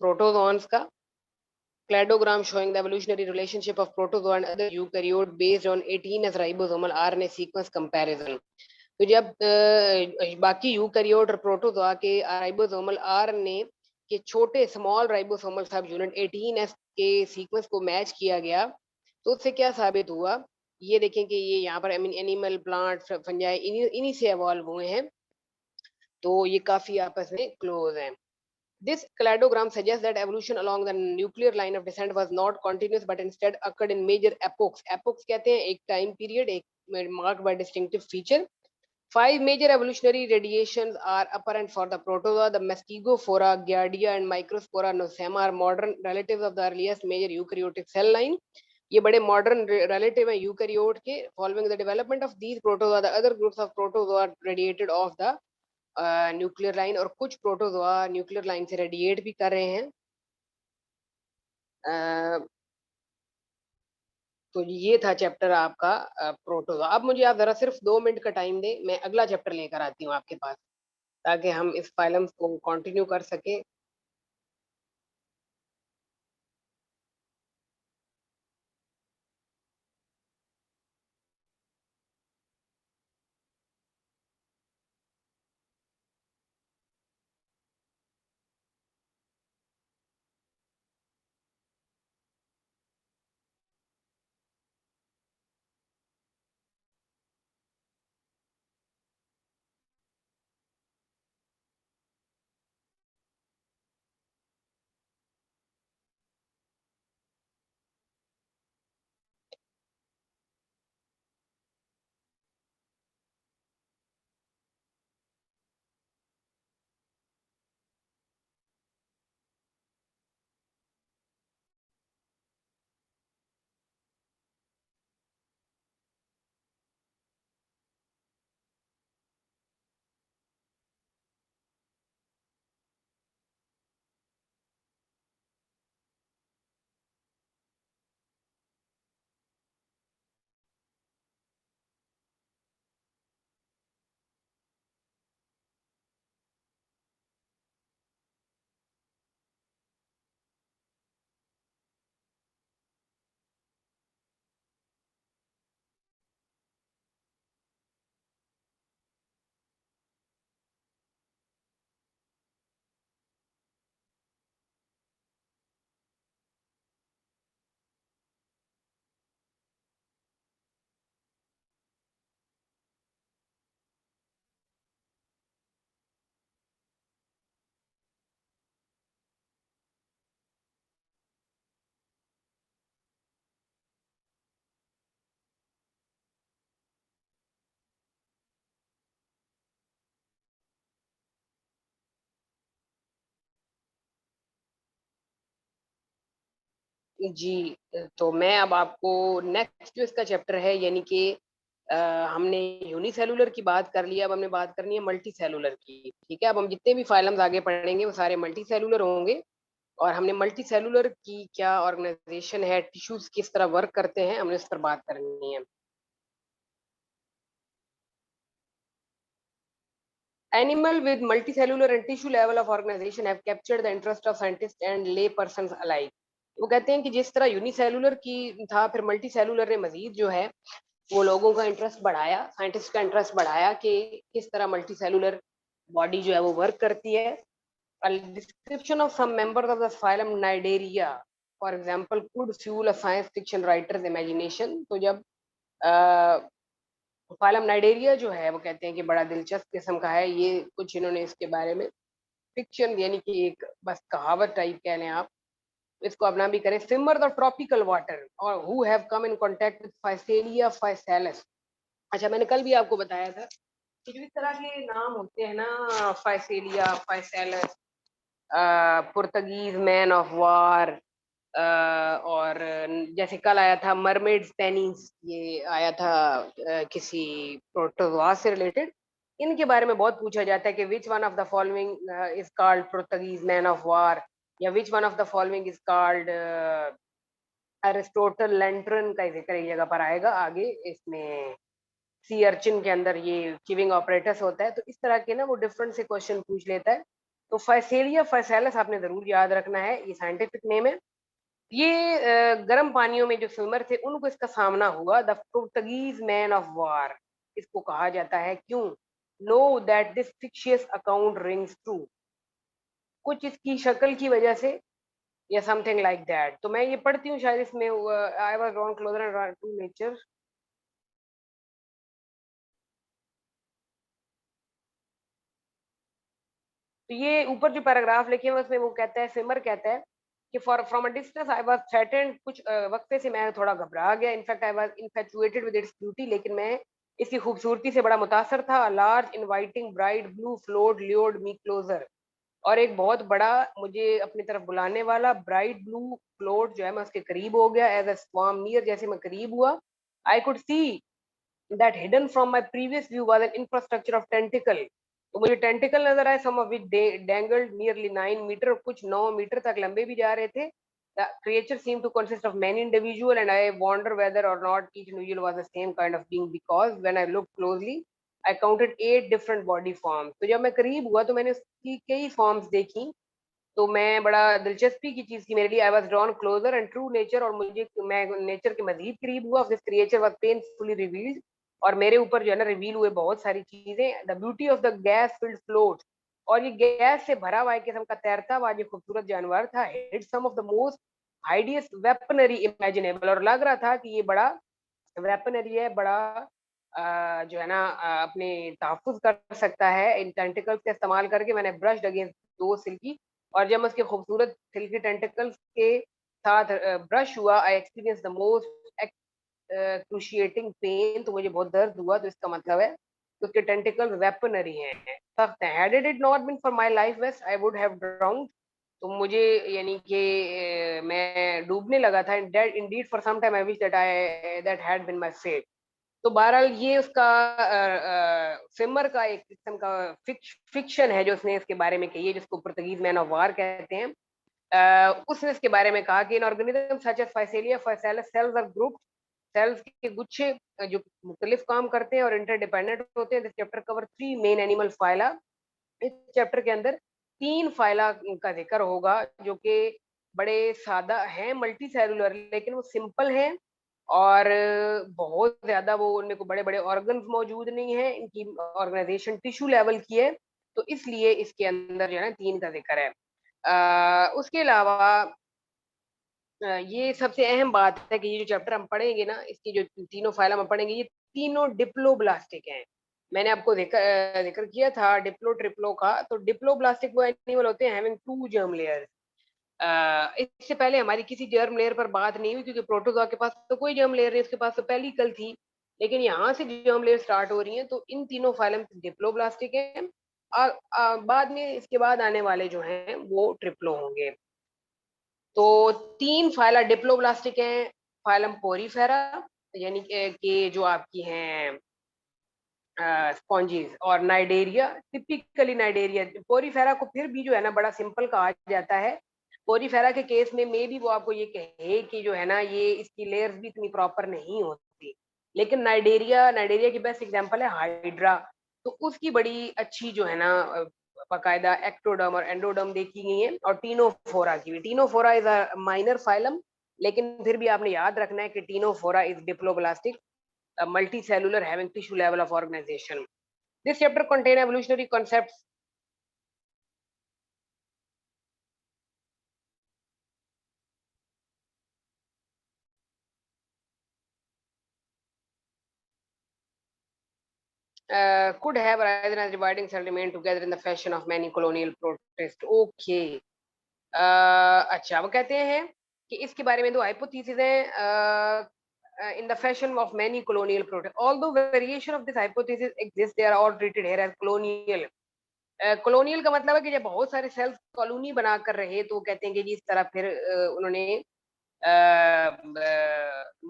प्रोटोजोन्स का। Cladogram showing the evolutionary relationship of protozoa and other eukaryote based on 18s ribosomal RNA sequence comparison। तो जब बाकी यूकैरियोट और प्रोटोजोआ के राइबोसोमल आरएनए के छोटे स्मॉल राइबोसोमल सब यूनिट 18s के सीक्वेंस को मैच किया गया, तो उससे क्या साबित हुआ, ये देखें कि ये यहाँ पर एनिमल प्लांट फंजाई इन्हीं से इवॉल्व हुए हैं, तो ये काफी आपस में क्लोज हैं। This cladogram suggests that evolution along the nuclear line of descent was not continuous but instead occurred in major epochs। Epochs कहते हैं एक time period, एक marked by distinctive feature। Five major evolutionary radiations are apparent for the protozoa: the Mastigophora, Giardia, and Microspora nosema are modern relatives of the earliest major eukaryotic cell line। ये बड़े modern relative हैं eukaryote के। Following the development of these protozoa, the other groups of protozoa radiated off the nuclear line, और कुछ protozoa nuclear line से radiate भी कर रहे हैं। तो ये था चैप्टर आपका प्रोटोजोआ। अब मुझे आप जरा सिर्फ 2 मिनट का टाइम दें, मैं अगला चैप्टर लेकर आती हूँ आपके पास, ताकि हम इस फाइलम को कंटिन्यू कर सके। जी, तो मैं अब आपको नेक्स्ट जो इसका चैप्टर है यानी कि अ, हमने यूनिसेलुलर की बात कर ली, अब हमने बात करनी है मल्टीसेलुलर की, ठीक है? अब हम जितने भी फाइलम्स आगे पढ़ेंगे वो सारे मल्टीसेलुलर होंगे और हमने मल्टीसेलुलर की क्या ऑर्गेनाइजेशन है, टिश्यूज़ किस तरह वर्क करते हैं, हमने इस पर बात करनी है। Animal with multicellular and tissue level of organization have captured the interest of scientists and lay persons alike. वो कहते हैं कि जिस तरह यूनिसेलुलर की था फिर मल्टीसेलुलर ने मजीद जो है वो लोगों का इंटरेस्ट बढ़ाया, साइंटिस्ट का इंटरेस्ट बढ़ाया कि किस तरह मल्टीसेलुलर बॉडी जो है वो वर्क करती है। Description of some members of the phylum cnidaria for example could fuel a science fiction writer's imagination. तो जब फाइलम नाइडेरिया जो है वो कहते हैं कि बड़ा दिलचस्प किस्म का है, ये कुछ इन्होंने इसके बारे में फिक्शन यानी कि एक बस कहावत टाइप कह लें आप, इसको अपना भी करें। स्विमर द ट्रॉपिकल वाटर और who have come in contact with physalia physalis. अच्छा, मैंने कल भी आपको बताया था कि जो इस तरह के नाम होते हैं ना, physalia physalis, Portuguese man of war, और जैसे कल आया था मरमेड्स पेनिस, ये आया था किसी प्रोटोजोआ से रिलेटेड। इनके बारे में बहुत पूछा जाता है कि which one of the following is called Portuguese man of war, या which one of the following is called Aristotle lantern का जिक्र एक जगह पर आएगा आगे इसमें। सी अर्चिन के अंदर ये किविंग ऑपरेटस होता है, तो इस तरह के ना वो डिफरेंट से क्वेश्चन पूछ लेता है। तो फाइसेलिया फाइसेलस आपने जरूर याद रखना है, ये साइंटिफिक नेम है। ये गर्म पानियों में जो स्विमर थे उनको इसका सामना हुआ। द पुर्तगीज मैन ऑफ वार इसको कहा जाता है, क्यों? Know that this fictitious account rings true, कुछ इसकी शक्ल की वजह से या समथिंग लाइक दैट। तो मैं ये पढ़ती हूँ शायद इसमें I was drawn closer to nature. तो ये ऊपर जो पैराग्राफ लिखे हुए उसमें वो कहता है, स्विमर कहता है कि for from a distance I was threatened, कुछ वक्फे से मैं थोड़ा घबरा गया। In fact I was infatuated with its beauty, लेकिन मैं इसकी खूबसूरती से बड़ा मुतासर था। Large inviting bright blue float lured me closer, और एक बहुत बड़ा मुझे अपनी तरफ बुलाने वाला ब्राइट ब्लू फ्लोट जो है मैं उसके करीब हो गया। एज अ स्वाम नियर, जैसे मैं करीब हुआ, I could see that hidden from my previous view was an infrastructure of tentacle। तो मुझे टेंटिकल नजर आए, some of which dangled nearly 9 metre, कुछ 9 मीटर तक लंबे भी जा रहे थे। The creature seemed to consist of many individual and I wonder whether or not each individual was the same kind of being, because when I looked closely I counted 8 different body forms। तो जब मैं करीब हुआ तो मैंने उसकी कई forms देखी। तो मैं बड़ा दिलचस्पी की चीज की मेरे लिए। I was drawn closer and true nature, और मुझे मैं नेचर के मजीद करीब हुआ। This creature was painfully revealed, और मेरे ऊपर जो है ना रिवील हुए बहुत सारी चीजें। The beauty of the gas filled float, और ये गैस से भरा हुआ एक किस्म का तैरता हुआ जो खूबसूरत जानवर था। It some of the most hideous weaponry imaginable, और लग रहा था कि ये बड़ा वेपनरी है, बड़ा जो है ना अपने तहफ़्फ़ुज़ कर सकता है इन टेंटिकल्स का इस्तेमाल करके। मैंने ब्रश्ड अगेंस्ट 2 सिल्की, और जब मैं उसके खूबसूरत सिल्की टेंटिकल्स के साथ ब्रश हुआ, I experience the most excruciating pain, तो मुझे बहुत दर्द हुआ। तो इसका मतलब है कि उसके टेंटिकल्स वेपनरी हैं, सख्त हैं। Had it not been for my life vest I would have drowned. तो मुझे यानी कि मैं डूबने लगा था। Indeed for some time I wish that had been my fate. तो बहरहाल ये उसका सिमर का एक किस्म का फिक्शन है जो उसने इसके बारे में कही है, जिसको पुर्तगीज मैन ऑफ वार कहते हैं। उसने इसके बारे में कहा कि in organism such as physalia physalis cells are group, cells के गुच्छे जो मुख्तलिफ काम करते हैं और इंटरडिपेंडेंट होते हैं। This chapter cover 3 main animal phyla. इस चैप्टर के अंदर 3 फाइला का जिक्र होगा जो कि बड़े सादा हैं, मल्टी सेलुलर, लेकिन वो सिंपल हैं और बहुत ज्यादा वो उनमें को बड़े बड़े ऑर्गन्स मौजूद नहीं है। इनकी ऑर्गेनाइजेशन टिश्यू लेवल की है, तो इसलिए इसके अंदर जो है ना 3 का जिक्र है। उसके अलावा ये सबसे अहम बात है कि ये जो चैप्टर हम पढ़ेंगे ना, इसकी जो तीनों फाइल हम पढ़ेंगे, ये तीनों डिप्लोब्लास्टिक हैं। मैंने आपको जिक्र किया था डिप्लो ट्रिप्लो का। तो डिप्लोब्लास्टिक वो एनिमल होते हैं हैविंग 2 जर्म लेयर्स। इससे पहले हमारी किसी जर्म लेयर पर बात नहीं हुई, क्योंकि प्रोटोजोआ के पास तो कोई जर्म लेयर नहीं, उसके पास तो पहली कल थी। लेकिन यहाँ से जर्म लेयर स्टार्ट हो रही हैं, तो इन तीनों फाइलम डिप्लोब्लास्टिक हैं। बाद में इसके बाद आने वाले जो हैं वो ट्रिप्लो होंगे। तो 3 फाइला डिप्लोब्लास्टिक हैं, फाइलम पोरीफेरा यानी कि जो आपकी हैं स्पॉन्जीज, और नाइडेरिया, टिपिकली नाइडेरिया। पोरीफेरा को फिर भी जो है ना बड़ा सिंपल कहा जाता है। पोरीफेरा के केस में मे भी वो आपको ये कहे कि जो है ना ये इसकी लेयर्स भी इतनी प्रॉपर नहीं होती, लेकिन नाइडेरिया नाइडेरिया की बेस्ट एग्जांपल है हाइड्रा। तो उसकी बड़ी अच्छी जो है ना बाकायदा एक्टोडर्म और एंडोडर्म देखी गई है, और टीनोफोरा की भी। Ctenophora is a minor phylum, लेकिन फिर भी आपने याद रखना है कि Ctenophora is diploblastic, a multicellular having tissue level of organization. This chapter contain evolutionary concepts. Could have arisen as dividing cells remain together in the fashion of many colonial protists. Okay. अच्छा, वो कहते हैं कि इसके बारे में दो hypothesis हैं in the fashion of many colonial protists. Although variation of this hypothesis exists, they are all treated here as colonial. Colonial का मतलब है कि जब बहुत सारे सेल्स कॉलोनी बना कर रहे, तो कहते हैं कि जी इस तरह फिर उन्होंने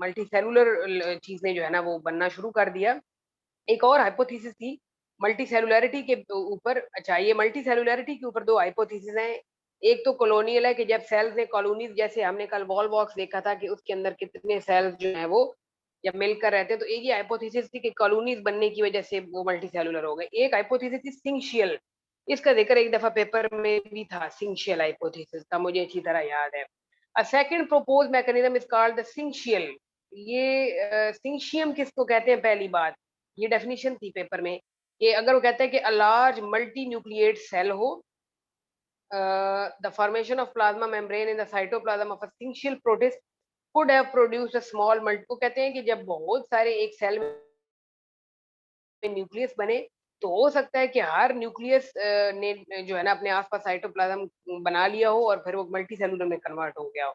मल्टी सेलुलर चीजें जो है ना वो बनना शुरू कर दिया। एक और हाइपोथेसिस थी मल्टी सेलुलैरिटी के ऊपर। अच्छा, ये मल्टी सेलुलैरिटी के ऊपर दो हाइपोथेसिस हैं। एक तो कॉलोनियल है कि जब सेल्स ने कॉलोनीज, जैसे हमने कल वॉल बॉक्स देखा था कि उसके अंदर कितने सेल्स जो है वो जब मिलकर रहते हैं, तो एक ही हाइपोथेसिस थी कि कॉलोनीज बनने की वजह से वो मल्टी सेलुलर हो गए। एक हाइपोथेसिस थी सिंशियल, इसका जिक्र एक दफा पेपर में भी था, सिंशियल हाइपोथेसिस का, मुझे अच्छी तरह याद है। A second propose mechanism is called the syncytial. ये सिंशियम किसको कहते हैं? पहली बात, ये डेफिनेशन थी पेपर में कि अगर वो कहते हैं कि a large multi nucleate cell हो, the formation of plasma membrane in the cytoplasm of a syncytial protist could have produced a small multi. वो कहते हैं कि जब बहुत सारे एक सेल में न्यूक्लियस बने, तो हो सकता है कि हर न्यूक्लियस ने जो है ना अपने आसपास साइटोप्लाज्म बना लिया हो और फिर वो मल्टी सेलुलर में कन्वर्ट हो गया हो।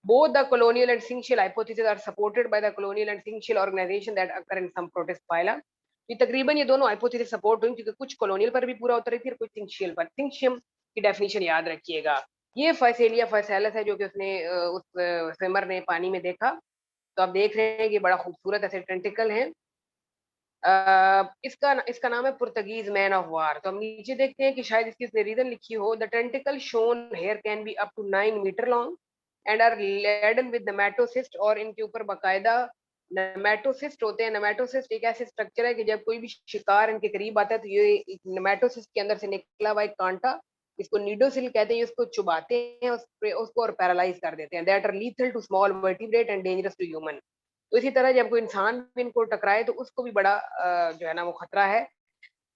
Both the colonial and Sinchial hypotheses are supported by the colonial and Sinchial organization that occur in some protist phyla. ये तकरीबन ये दोनों हाइपोथेसिस सपोर्ट हुई, क्योंकि कुछ कॉलोनियल पर भी पूरा उतरी थी और कुछ सिंशियल पर। सिंशियम की डेफिनेशन याद रखिएगा। ये फाइसेलिया फाइसेलस है जो कि उसने उस स्विमर ने पानी में देखा। तो आप देख रहे हैं कि बड़ा खूबसूरत ऐसे टेंटिकल हैं। इसका इसका नाम है पुर्तगीज मैन ऑफ वार। तो हम नीचे देखते हैं कि शायद इसकी इसने रीजन लिखी हो। The tentacle shown here can be up to 9 metre long and are laden with nematocyst, और इनके ऊपर बाकायदा नेमेटोसिस्ट होते हैं। नेमेटोसिस्ट एक ऐसे स्ट्रक्चर है कि जब कोई भी शिकार इनके करीब आता है, तो ये नेमेटोसिस्ट के अंदर से निकला हुआ एक कांटा, इसको नीडोसिल कहते हैं, उसको चुबाते हैं उसको और पैरालाइज कर देते हैं। That are lethal to small vertebrate and dangerous to human. तो इसी तरह जब कोई इंसान भी इनको टकराए तो उसको भी बड़ा जो है ना वो खतरा है।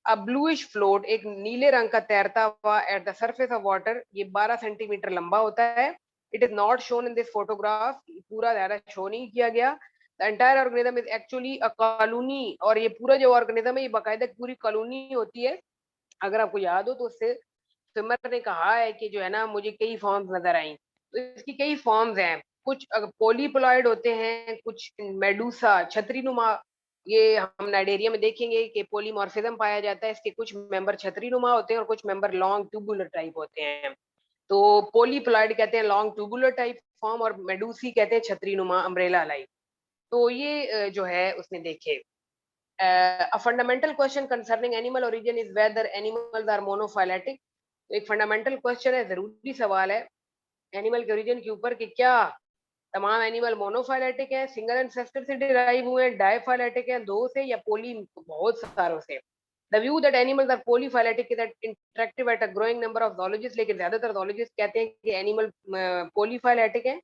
अब ब्लूइश फ्लोट, एक नीले रंग का तैरता हुआ at the surface of water, ये 12 सेंटीमीटर लंबा होता है। It is not shown in this photograph, पूरा ज्यादा शो नहीं किया गया। The entire organism is actually a colony, और ये पूरा जो ऑर्गेनिज्म है ये बाकायदा पूरी कॉलोनी होती है। अगर आपको याद हो तो उससे स्विमर ने कहा है कि जो है ना मुझे कई फॉर्म्स नजर आई। तो इसकी कई फॉर्म्स हैं, कुछ पोलीपोलॉइड होते हैं, कुछ मेडूसा छतरी नुमा। ये हम नाइडेरिया में देखेंगे कि पोलीमॉर्फिज्म पाया जाता है, इसके कुछ मेंबर छतरी नुमा होते हैं और कुछ मेंबर लॉन्ग ट्यूबुलर टाइप होते हैं। तो पोलीपोलॉइड कहते हैं लॉन्ग ट्यूबुलर टाइप फॉर्म, और मेडूसी कहते हैं छतरी नुमा अम्ब्रेला लाइक। तो ये जो है उसने देखे। A fundamental question concerning animal origin is whether animals are monophyletic. तो एक फंडामेंटल क्वेश्चन है, जरूरी सवाल है एनिमल के ओरिजिन के ऊपर कि क्या तमाम एनिमल मोनोफाइलेटिक है, सिंगल एंसेस्टर से डिराइव हुए हैं, डाइफाइलेटिक है दो से, या पोली बहुत सारों से। The view that animals are polyphyletic is interactive at a growing number of zoologists, लेकिन ज्यादातर zoologists कहते हैं कि एनिमल पॉलीफाइलेटिक है।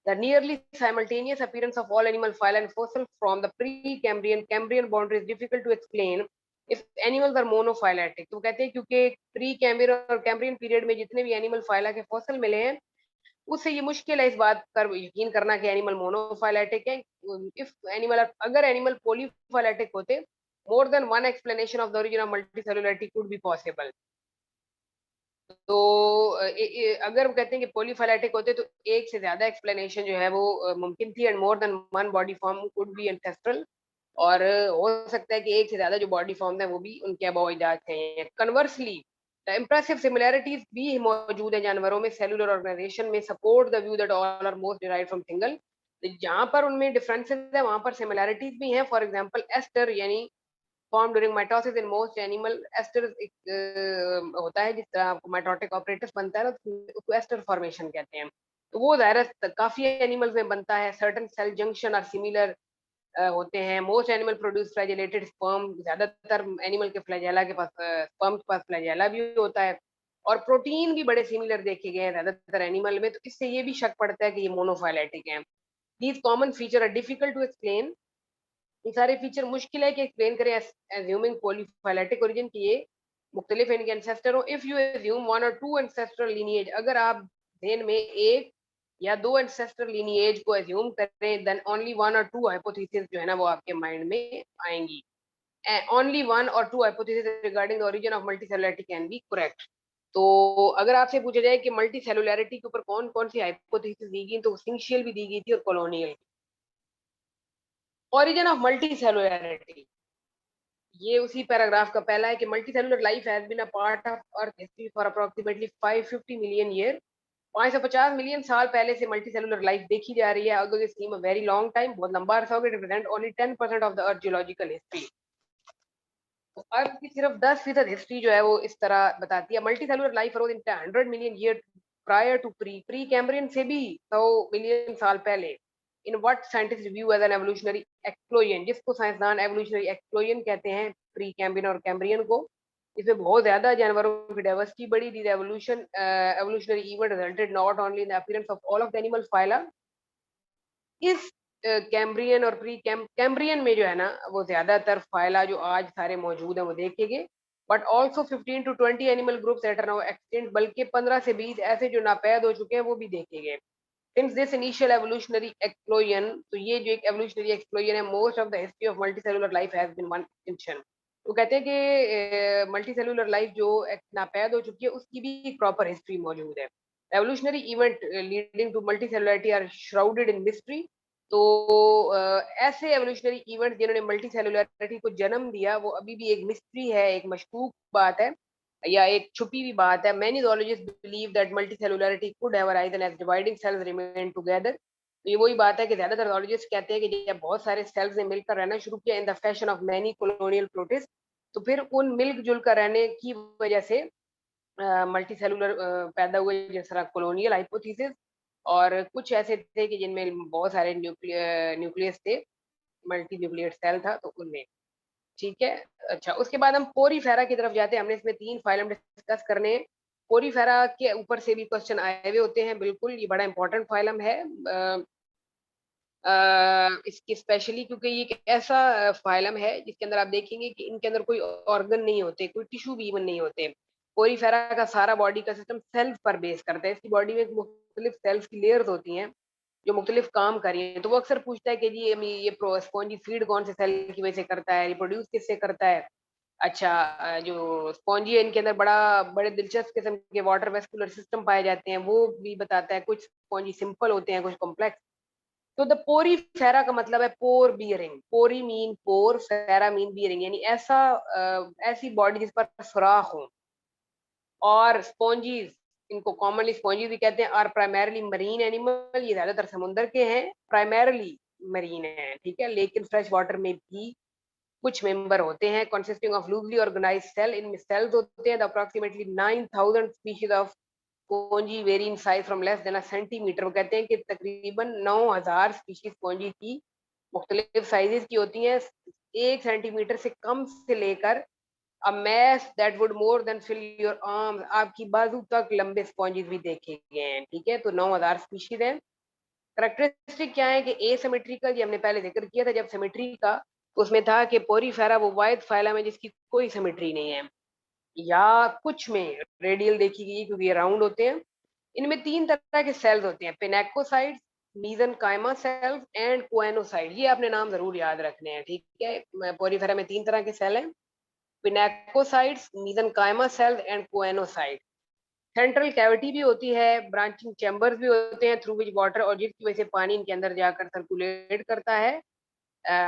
The nearly simultaneous appearance of all animal phyla and fossil from the pre-Cambrian boundary is difficult to explain if animals are monophyletic. तो कहते हैं क्योंकि प्री कैम्ब्रियन और कैम्ब्रियन पीरियड में जितने भी एनिमल फाइला के फॉसिल मिले हैं, उससे ये मुश्किल है इस बात पर यकीन करना कि एनिमल मोनोफाइलेटिक है। इफ एनिमल, अगर एनिमल पॉलीफाइलेटिक होते, more than one explanation of the origin of multicellularity could be possible. तो अगर वो कहते हैं कि पॉलीफाइलेटिक होते तो एक से ज्यादा एक्सप्लेनेशन जो है वो मुमकिन थी, and more than one body form could be ancestral, और हो सकता है कि एक से ज्यादा जो बॉडी फॉर्म है वो भी उनके अबव इजाज हैं। कन्वर्सली इम्प्रेसिव सिमिलैरिटीज भी मौजूद है जानवरों में सेलुलर ऑर्गेनाइजेशन में, support the view that all are most derived from single. जहां पर उनमें डिफरेंसेस है वहां पर सिमिलैरिटीज भी हैं। फॉर एग्जांपल एस्टर यानी form during mitosis in most animal. Aster एक होता है जिस तरह आपको माइटोटिक ऑपरेटस बनता है ना, तो उसको एस्टर फॉर्मेशन कहते हैं। तो वो ज़ाहिर काफी एनिमल्स में बनता है। Certain cell junction are similar होते हैं। Most animal produce flagellated sperm. ज्यादातर एनिमल के फ्लैजेला के पास स्पर्म के पास फ्लैजेला भी होता है। और प्रोटीन भी बड़े सिमिलर देखे गए हैं ज्यादातर एनिमल में, तो इससे ये भी शक पड़ता है कि ये मोनोफाइलेटिक हैं। These common feature are difficult to explain. ये सारे फीचर मुश्किल है कि एक्सप्लेन करें एज्यूमिंग पॉलीफाइलेटिक ओरिजिन की ये मुख्तलिफ इनके एंसेस्टर हो। If you assume one or two ancestral lineage, अगर आप देन में एक या दो एंसेस्टर लीनिएज को एज्यूम करें, then only one or two hypothesis जो है ना वो आपके माइंड में आएंगी। Only one or two hypothesis regarding the origin of multicellularity can be correct. तो अगर आपसे पूछा जाए कि मल्टी सेलुलरिटी के ऊपर कौन कौन सी हाइपोथेसिस दी गई, तो सिंशियल भी दी गई थी और colonial. Origin of multicellularity, ये उसी पैराग्राफ का पहला है कि multicellular life has been a part of earth history for approximately 550 million year. 550 million साल पहले से मल्टी सेलुलर लाइफ देखी जा रही है। अगर this seam a very long time, बहुत लंबा अरसा हो गया, represent only 10% of the earth geological history. तो अर्थ की सिर्फ 10% हिस्ट्री जो है वो इस तरह बताती है। Multicellular life arose in 100 million year prior to precambrian से भी 100 मिलियन साल पहले। In what scientist view as an evolutionary explosion, जिसको साइंसदान एवोल्यूशनरी एक्सप्लोजन कहते हैं, प्री कैम्ब्रियन और कैम्ब्रियन को। इसमें बहुत ज्यादा जानवरों की डाइवर्सिटी बढ़ी। The evolution evolutionary event resulted not only in the appearance of all of the animal phyla. इस कैम्ब्रियन और प्री कैम्ब्रियन में जो है ना वो ज्यादातर फाइला जो आज सारे मौजूद हैं वो देखे गए। But also 15 to 20 animal groups that are now extinct, बल्कि 15 से 20 ऐसे जो नापैद हो चुके हैं वो भी देखे गए। Since this initial evolutionary explosion, तो ये जो एक एवोल्यूशनरी एक्सप्लोजन है, most of the history of multicellular life has been one extinction. तो कहते हैं कि मल्टीसेलुलर लाइफ जो नापैद हो चुकी है उसकी भी एक प्रॉपर हिस्ट्री मौजूद है। Evolutionary event leading to multicellularity are shrouded in mystery. तो ऐसे एवोल्यूशनरी इवेंट जिन्होंने मल्टी सेलुलरिटी को जन्म दिया वो अभी भी एक मिस्ट्री है, एक मशकूक बात है या एक छुपी हुई बात है। Many zoologists believe that multicellularity could have arisen as dividing cells remain together. तो ये वही बात है कि ज्यादातर zoologists कहते हैं कि जब बहुत सारे सेल्स ने मिलकर रहना शुरू किया in the fashion of many colonial protist, तो फिर उन मिल जुल कर रहने की वजह से मल्टी सेलुलर पैदा हुए, जिस तरह कॉलोनियल हाइपोथेसिस। और कुछ ऐसे थे कि जिनमें बहुत सारे न्यूक्लियस थे, मल्टी न्यूक्लियर सेल था तो उनमें। ठीक है। अच्छा, उसके बाद हम पोरीफेरा की तरफ जाते हैं। हमने इसमें 3 फाइलम डिस्कस करने हैं। पोरीफेरा के ऊपर से भी क्वेश्चन आए हुए होते हैं, बिल्कुल ये बड़ा इंपॉर्टेंट फाइलम है इसकी स्पेशली, क्योंकि ये एक ऐसा फाइलम है जिसके अंदर आप देखेंगे कि इनके अंदर कोई ऑर्गन नहीं होते, कोई टिश्यू भी इवन नहीं होते। पोरीफेरा का सारा बॉडी का सिस्टम सेल्स पर बेस करता है। इसकी बॉडी में मुख्तलिफ सेल्स की लेयर्स होती हैं जो मुख्तलिफ काम कर रही हैं। तो वो अक्सर पूछता है कि जी ये स्पॉन्जी फीड कौन से सेल की वजह से करता है, रिप्रोड्यूस किससे करता है। अच्छा, जो स्पॉन्जी है इनके अंदर बड़े दिलचस्प किस्म के वाटर वेस्कुलर सिस्टम पाए जाते हैं, वो भी बताता है। कुछ स्पॉन्जी सिंपल होते हैं, कुछ कॉम्प्लेक्स। तो द पोरीफेरा का मतलब है पोर बियरिंग। पोरी मीन पोर, फेरा मीन बियरिंग, यानी ऐसी बॉडी जिस पर सुराख हो। और स्पॉन्जीज, इनको कॉमनली स्पॉन्जीज भी कहते हैं, और प्राइमरली मरीन एनिमल, ये ज्यादातर समुद्र के हैं, प्राइमरली मरीन है। ठीक है, लेकिन फ्रेश वाटर में भी कुछ मेंबर होते हैं consisting of loosely organised cell. इनमें सेल्स होते हैं। Approximately 9000 species of sponges vary in size from less than a centimetre. वो कहते हैं कि तकरीबन 9000 स्पीशीज स्पॉन्जी की मुख्तलिफ साइजेस की होती हैं, 1 सेंटीमीटर से कम से लेकर a mass that would more than fill your arm, आपकी बाजू तक लंबे स्पॉन्जेस भी देखे गए हैं। ठीक है, तो 9000 स्पीशीज हैं। करेक्टरिस्टिक क्या है कि एसिमेट्रिकल, ये हमने पहले जिक्र किया था जब सिमेट्री का, तो उसमें था कि पोरीफेरा वो वाइड फाइलम है जिसकी कोई सिमेट्री नहीं है, या कुछ में रेडियल देखी गई क्योंकि ये राउंड होते हैं। इनमें 3 तरह के सेल्स होते हैं, pinacocytes, mesenchyme cells and choanocyte. ये आपने नाम जरूर याद रखने हैं। ठीक है, पोरीफेरा में 3 तरह के सेल हैं, pinacocytes, mesenchyme cells and choanocyte. Central cavity भी होती है, ब्रांचिंग चैम्बर्स भी होते हैं थ्रू विच वाटर, और जिसकी वजह से पानी इनके अंदर जाकर सर्कुलेट करता है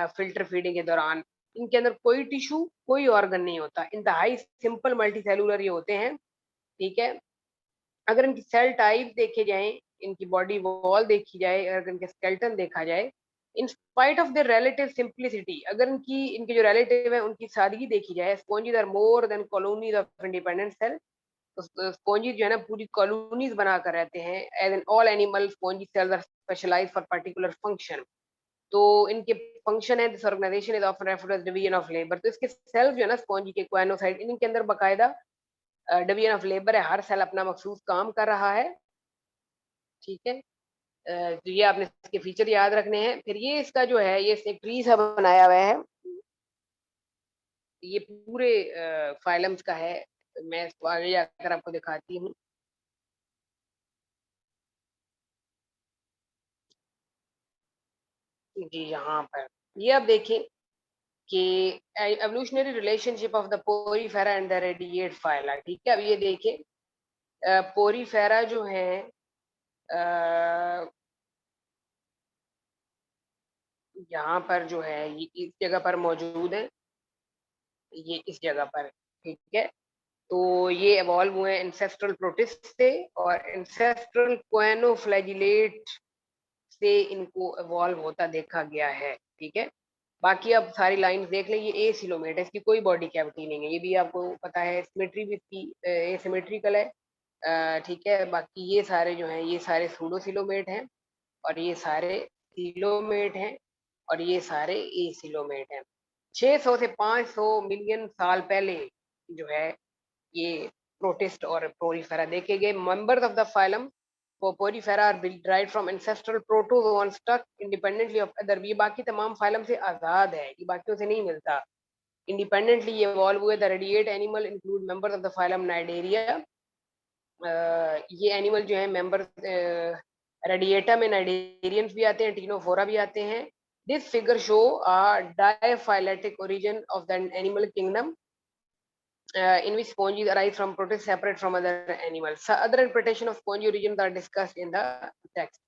फिल्टर फीडिंग के दौरान। इनके अंदर कोई टिश्यू, कोई ऑर्गन नहीं होता। इंतहाई सिंपल मल्टी सेलुलर ये होते हैं। ठीक है। अगर इनकी सेल टाइप देखे जाए, इनकी बॉडी वॉल देखी जाए, अगर इनके स्केलेटन देखा जाए, in spite of the relative simplicity, अगर इनके जो रिलेटिव है उनकी सादगी देखी जाए, sponges are more than colonies of independent cell. तो स्पॉन्जीज जो है ना पूरी कॉलोनीज बनाकर रहते हैं। As an all animal sponge cells are specialised for particular function. तो इनके फंक्शन है, this organisation is often referred as division of labour. तो इसके सेल्स जो है ना स्पॉन्जी के क्वानोसाइट, इनके अंदर बाकायदा डिवीजन ऑफ लेबर है, हर सेल अपना मखसूस काम कर रहा है। ठीक है। तो ये आपने इसके फीचर याद रखने हैं। फिर ये इसका जो है, ये एक ट्री सा बनाया हुआ है, ये पूरे फाइलम्स का है। मैं इसको आगे जाकर आपको दिखाती हूँ। जी यहाँ पर ये आप देखें कि evolutionary relationship of the Porifera and the radiate phyla. ठीक है। अब ये देखें, पोरीफेरा जो है यहाँ पर जो है ये इस जगह पर मौजूद है, ये इस जगह पर। ठीक है। तो ये एवॉल्व हुए एंसेस्ट्रल प्रोटिस्ट से, और एंसेस्ट्रल क्वेनोफ्लैजिलेट से इनको एवॉल्व होता देखा गया है। ठीक है। बाकी अब सारी लाइंस देख लें, ये ए सिलोमेट है, इसकी कोई बॉडी कैविटी नहीं है, ये भी आपको पता है। सिमेट्री भी इसकी एसिमेट्रिकल है। ठीक है। बाकी ये सारे जो हैं ये सारे सूडो सिलोमेट हैं, और ये सारे सिलोमेट हैं, और ये सारे ए सिलोमेट हैं। 600 से 500 मिलियन साल पहले जो है ये प्रोटिस्ट और पोरीफेरा देखे गए। Members of the phylum Porifera are derived from ancestral protozoan stuck independently of other। ये बाकी तमाम फाइलम से आजाद है, ये बाकियों से नहीं मिलता, इंडिपेंडेंटली ये इवॉल्व हुए। The radiate animal include members of the phylum Cnidaria. ये एनिमल जो है मेंबर रेडिएटा में नाइडेरियंस भी आते हैं, टीनोफोरा भी आते हैं। This figure show diphyletic origin of the animal kingdom in which sponges arise from protists separate from other animals. Other interpretation of spongy origins are discussed in the text.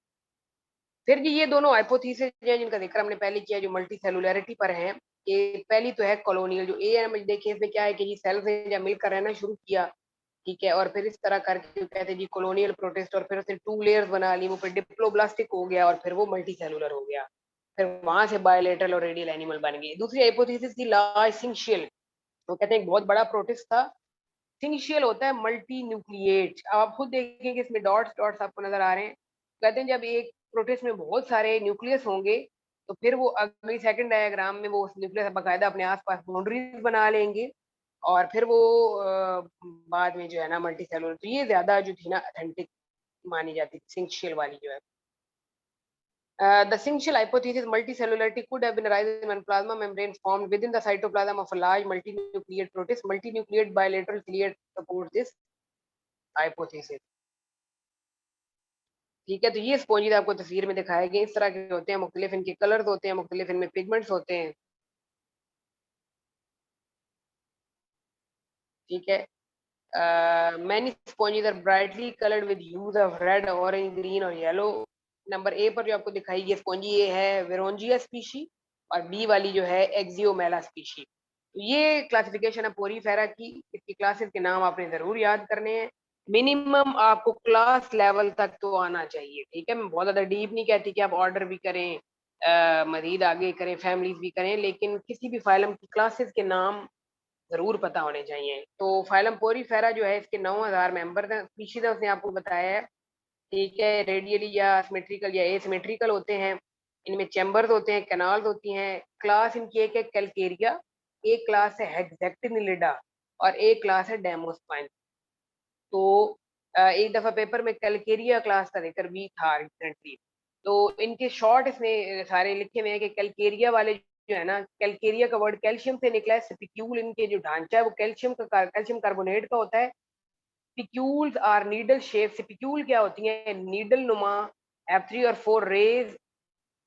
फिर जी ये दोनों hypothesis हैं जिनका जिक्र हमने पहले किया, जो मल्टी सेलुलरिटी पर हैं। कि पहली तो है कॉलोनियल, जो ए एम देखिए इसमें क्या है कि जी सेल से जब मिलकर रहना शुरू किया, ठीक है, और फिर इस तरह करके कहते हैं जी कॉलोनियल प्रोटिस्ट, और फिर उसने 2 लेयर्स बना ली, वो फिर डिप्लोब्लास्टिक हो गया, और फिर वो मल्टी सेलुलर हो गया। फिर वहां से बायोलेटरल और रेडियल एनिमल बन गए। दूसरी हाइपोथेसिस थी लार्ज सिंशियल, वो कहते हैं एक बहुत बड़ा प्रोटिस्ट था। सिंशियल होता है मल्टी न्यूक्लिएट। अब आप खुद देखें कि इसमें डॉट्स डॉट्स आपको नजर आ रहे हैं। कहते हैं जब एक प्रोटिस्ट में बहुत सारे न्यूक्लियस होंगे, तो फिर वो अगली सेकंड डायग्राम में वो उस न्यूक्लियस बाकायदा अपने आसपास बाउंड्रीज बना लेंगे, और फिर वो बाद में जो है ना मल्टी सेलुलर। तो ये ज्यादा जो थी ना अथेंटिक मानी जाती थी, सिंशियल वाली जो है। The Singhal hypothesis multicellularity could have been arising when plasma membranes formed within the cytoplasm of a large multinucleate protist. Multinucleate bilateral ciliate supports this hypothesis. ठीक है। तो ये स्पॉन्जीज आपको तस्वीर में दिखाए गए इस तरह के होते हैं, मुख्तलिफ इनके कलर्स होते हैं, मुख्तलिफ इनमें पिगमेंट्स होते हैं। ठीक है। Many sponges are brightly coloured with hues of red, orange, green और येलो। नंबर ए पर जो आपको दिखाई ये स्पॉन्जी, ये है वेरोंजिया स्पीशी, और बी वाली जो है एक्सियोमेला स्पीशी। तो ये क्लासिफिकेशन है पोरीफेरा की। इसकी क्लासेस के नाम आपने जरूर याद करने हैं। मिनिमम आपको क्लास लेवल तक तो आना चाहिए। ठीक है। मैं बहुत ज्यादा डीप नहीं कहती कि आप ऑर्डर भी करें, मजीद आगे करें, फैमिलीज भी करें, लेकिन किसी भी फाइलम की क्लासेस के नाम जरूर पता होने चाहिए। तो फाइलम पोरीफेरा जो है इसके 9000 मेंबर हैं। स्पीशीज उसने आपको बताया है। ठीक है। रेडियली या सिमेट्रिकल या एसिमेट्रिकल होते हैं, इनमें चैम्बर्स होते हैं, कैनाल्स होती हैं। क्लास इनकी एक है कैलकेरिया, एक क्लास है हेक्सेक्टिनिलिडा, और एक क्लास है डेमोस्पाइन। तो एक दफा पेपर में कैलकेरिया क्लास का जिक्र भी था रिसेंटली। तो इनके शॉर्ट इसमें सारे लिखे हुए हैं कि कैलकेरिया वाले जो है ना, कैलकेरिया का वर्ड कैल्शियम से निकला है। स्पिक्यूल इनके जो ढांचा है वो कैल्शियम कार्बोनेट का होता है। Spicules are needle shape. Spicule क्या होती है? नीडल नुमा, हैव 3 और 4 रेज।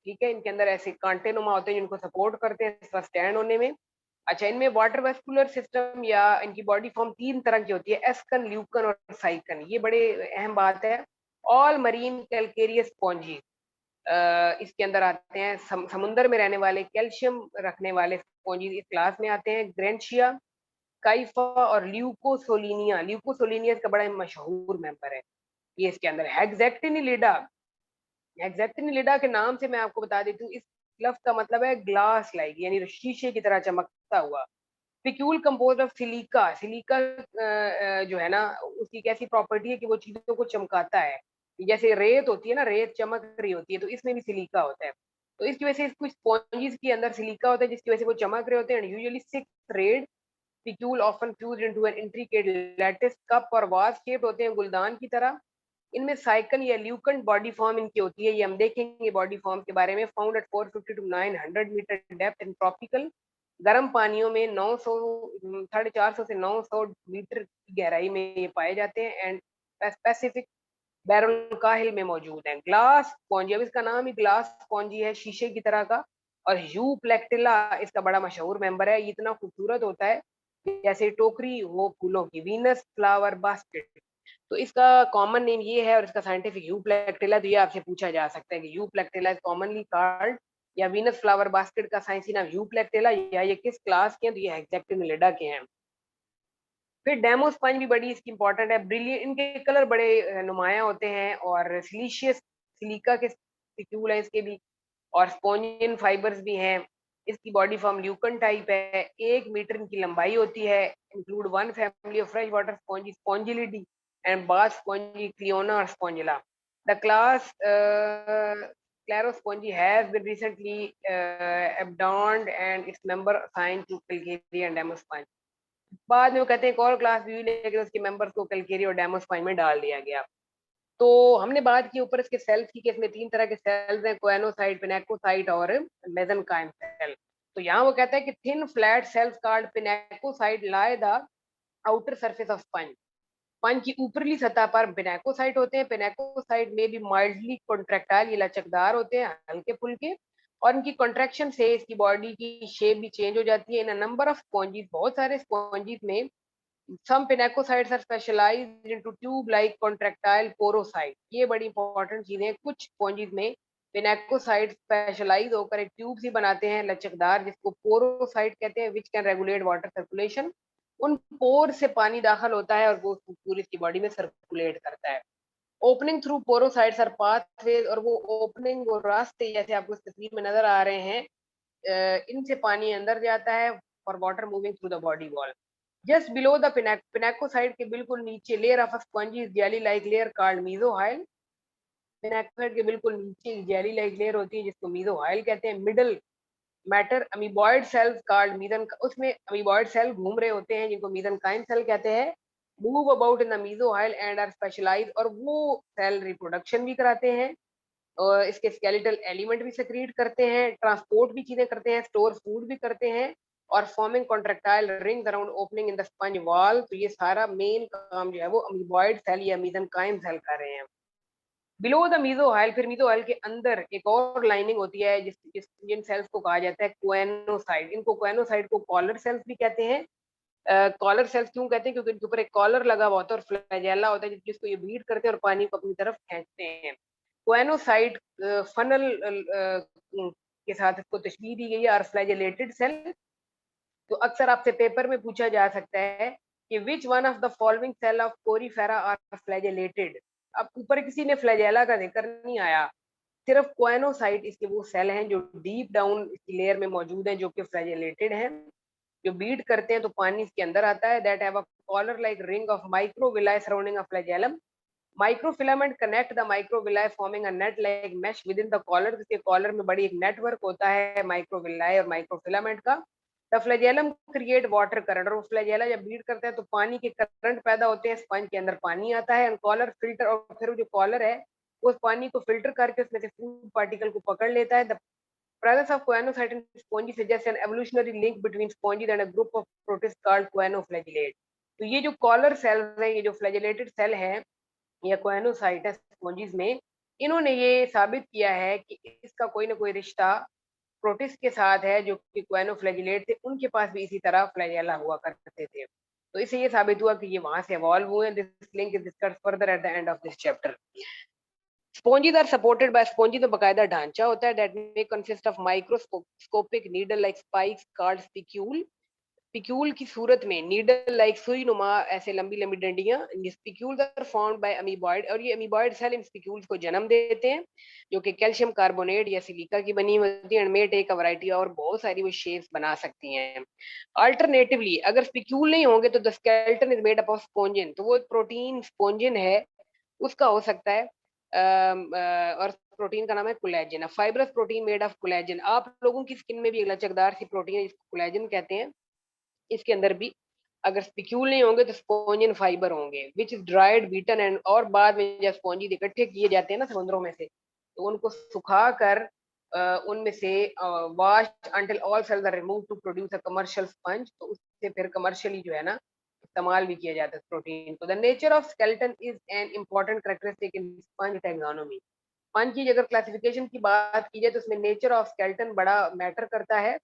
ठीक है। इनके अंदर ऐसे कांटे नुमा होते हैं जिनको सपोर्ट करते हैं इसका स्टैंड होने में। अच्छा, इनमें वाटर वेस्कुलर सिस्टम या इनकी बॉडी फॉर्म 3 तरह की होती है, एस्कन, ल्यूकन और साइकन। ये बड़े अहम बात है। ऑल मरीन कैलकेरियस स्पॉन्जी इसके अंदर आते हैं। समुंदर में रहने वाले कैल्शियम रखने वाले स्पॉन्जी इस क्लास में आते हैं। ग्रेंशिया काइफा और ल्यूकोसोलिनिया। ल्यूकोसोलिनिया इसका बड़ा मशहूर मेंबर है ये इसके अंदर। हेक्सेक्टिनिलिडा, हेक्सेक्टिनिलिडा के नाम से मैं आपको बता देती हूँ, इस लफ्ज का मतलब है ग्लास लाइक, यानी शीशे की तरह चमकता हुआ। पिक्यूल कंपोज ऑफ सिलिका, सिलिका जो है ना उसकी कैसी प्रॉपर्टी है कि वो चीजों को चमकाता है। जैसे रेत होती है ना, रेत चमक रही होती है, तो इसमें भी सिलिका होता है। तो इसकी वजह से कुछ स्पॉन्जिस के अंदर सिलिका होता है जिसकी वजह से वो चमक रहे होते हैं। Usually 6 thread spicule often fused into an intricate lattice cup और वाज शेप्ड होते हैं गुलदान की तरह। इनमें साइकिल या ल्यूकन बॉडी फॉर्म इनकी होती है, ये हम देखेंगे बॉडी फॉर्म के बारे में। Found at 450 to 900 metre depth in tropical, गर्म पानियों में 900 450 से 900 मीटर की गहराई में ये पाए जाते हैं। एंड पैसिफिक बैरल काहिल में मौजूद है। ग्लास स्पॉन्जी, अब इसका नाम ही ग्लास स्पॉन्जी है, शीशे की तरह का। और ह्यू प्लेक्टिला इसका बड़ा मशहूर मेंबर है, इतना खूबसूरत होता है जैसे टोकरी हो फूलों की। वीनस फ्लावर बास्केट, तो इसका कॉमन नेम ये है और इसका साइंटिफिक ह्यू प्लेक्टिला। तो ये आपसे पूछा जा सकता है कि ह्यू प्लेक्टिला इज कॉमनली कॉल्ड, या वीनस फ्लावर बास्केट का साइंसी नाम ह्यू प्लेक्टिला, या ये किस क्लास के हैं, तो ये हेक्सेक्टिनिलिडा के हैं। फिर डेमो स्पंज भी बड़ी इसकी इंपॉर्टेंट है, ब्रिलियंट, इनके कलर बड़े नुमाया होते हैं। और सिलिशियस सिलिका के स्पिक्यूल है इसके भी, और स्पॉन्जियन फाइबर्स भी हैं। इसकी बॉडी फॉर्म ल्यूकन टाइप है, 1 मीटर इनकी लंबाई होती है। Include one family of fresh water sponge, spongillidae and bath sponge, cliona और spongilla. The class sclerospongiae has been recently abandoned and its member assigned to Calcaria and Demosponge। बाद में वो कहते हैं एक और क्लास भी हुई, लेकिन उसके मेंबर्स को कैलकेरी और डेमोस्पाइन में डाल दिया गया। तो हमने बात की ऊपर इसके सेल्स की, कि इसमें 3 तरह के सेल्स हैं, कोएनोसाइट, पिनेकोसाइट और मेसेनकाइम सेल। तो यहाँ वो कहता है कि thin flat cells called pinacocyte lie the outer surface of sponge. Sponge की ऊपरली सतह पर पिनेकोसाइट होते हैं। पिनेकोसाइट में भी माइल्डली कॉन्ट्रैक्टाइल, ये लचकदार होते हैं, हल्के फुल्के। और इनकी कॉन्ट्रैक्शन से इसकी बॉडी की शेप भी चेंज हो जाती है। इन नंबर ऑफ स्पॉन्जीज, बहुत सारे स्पॉन्जीज में some pinacocytes are specialized into tube-like contractile porocyte। ये बड़ी इंपॉर्टेंट चीजें हैं। कुछ स्पॉन्जीज में पिनेकोसाइट स्पेशलाइज होकर एक ट्यूब ही बनाते हैं लचकदार, जिसको पोरोसाइट कहते हैं, which can regulate water circulation. उन पोर से पानी दाखिल होता है और वो पूरी की बॉडी में सर्कुलेट करता है। Opening through porocytes are pathways, और वो ओपनिंग, वो रास्ते जैसे आपको इस तस्वीर में नजर आ रहे हैं, इनसे पानी अंदर जाता है for water moving through the body wall. Just below the pinacocyte के बिल्कुल नीचे layer of spongy jelly like layer called mesohyl. Pinacocyte के बिल्कुल नीचे जेली लाइक लेयर होती है जिसको मीजोहाइल कहते हैं। Middle matter amoeboid cells called mesen, उसमें अमीबॉइड सेल घूम रहे होते हैं जिनको मीजनकाइम सेल कहते हैं। Move about in the mesohyl and are specialise, और वो सेल रिप्रोडक्शन भी कराते हैं, और इसके स्केलेटल एलिमेंट भी सेक्रीट करते हैं, ट्रांसपोर्ट भी चीजें करते हैं, स्टोर फूड भी करते हैं, और forming contractile rings around opening in the sponge wall. तो ये सारा मेन काम जो है वो अमीबॉइड सेल या मीजनकाइम सेल कर रहे हैं। बिलो द मीजोहाइल, फिर मीजोहाइल के अंदर एक और लाइनिंग होती है जिन सेल्स को कहा जाता है कोएनोसाइट। इनको कोएनोसाइट को कॉलर सेल्स भी कहते हैं। कॉलर सेल्स क्यों कहते हैं, क्योंकि इनके ऊपर एक कॉलर लगा हुआ होता है और फ्लैजेला होता है जिसको ये बीट करते हैं और पानी को अपनी तरफ खींचते हैं। कोएनोसाइट फनल के साथ इसको तशबीह दी गई है, और फ्लैजेलेटेड सेल। तो अक्सर आपसे पेपर में पूछा जा सकता है कि which one of the following cell of porifera are flagellated. अब ऊपर किसी ने फ्लैजेला का जिक्र नहीं आया, सिर्फ कोएनोसाइट इसके वो सेल हैं जो डीप डाउन इसकी लेयर में मौजूद हैं, जो कि फ्लैजेलेटेड हैं, जो बीट करते हैं तो पानी इसके अंदर आता है। That have a collar like ring of microvilli surrounding a flagellum. Microfilament connect the microvilli forming a net like mesh within the collar. इसके कॉलर में बड़ी एक नेटवर्क होता है माइक्रोविलाई और माइक्रोफिलामेंट का। The flagellum create water current, और flagella जब बीट करता है तो पानी के करंट पैदा होते हैं, स्पंज के अंदर पानी आता है, एंड कॉलर फिल्टर, और फिर जो कॉलर है उस पानी को फिल्टर करके उसमें से फूड पार्टिकल को पकड़ लेता है। The presence of coenocyte in spongy suggests an evolutionary link between sponges and a group of protists called coenoflagellate। तो ये जो कॉलर सेल्स हैं, ये जो फ्लैजेलेटेड सेल हैं या कोएनोसाइट है स्पॉन्जीज में, इन्होंने ये साबित किया है कि इसका कोई ना कोई रिश्ता प्रोटिस्ट के साथ है जो कि कोएनोफ्लैजिलेट थे, उनके पास भी इसी तरह फ्लैजेला हुआ करते थे। तो इससे ये साबित हुआ कि ये वहां से इवॉल्व हुए। This link is discussed further at the end of this chapter. Sponges are supported by, spongy तो बकायदा ढांचा होता है, that may consist of microscopic needle like spikes called spicule. Spicule की सूरत में नीडल लाइक सुई नुमा ऐसे लंबी लंबी डंडियां, spicules are formed by amoeboid, और ये अमीबॉइड सेल इन स्पिक्यूल्स को जन्म देते हैं जो कि कैल्शियम कार्बोनेट या सिलिका की बनी होती है, and may take a variety, और बहुत सारी वो शेप्स बना सकती हैं। अल्टरनेटिवली अगर स्पिक्यूल नहीं होंगे तो the skeleton is made up of spongin, तो वो प्रोटीन स्पोंजिन है उसका हो सकता है। और प्रोटीन का नाम है collagen, fibrous protein made of collagen. आप लोगों की स्किन में भी एक लचकदार सी प्रोटीन है जिसको कोलेजन कहते हैं, इसके अंदर भी अगर स्पिक्यूल नहीं होंगे तो स्पोंजिन फाइबर होंगे, which is dried beaten and, और बाद में जब स्पॉन्जी इकट्ठे किए जाते हैं ना समुद्रों में से, तो उनको सुखा कर उनमें से wash until all cells are remove to produce a commercial sponge, तो उससे फिर कमर्शियली जो है ना इस्तेमाल भी किया जाता है प्रोटीन को। The nature of skeleton is an important characteristic in sponge taxonomy. Sponge की अगर क्लासिफिकेशन की बात की जाए तो उसमें नेचर ऑफ स्केलेटन बड़ा मैटर करता है,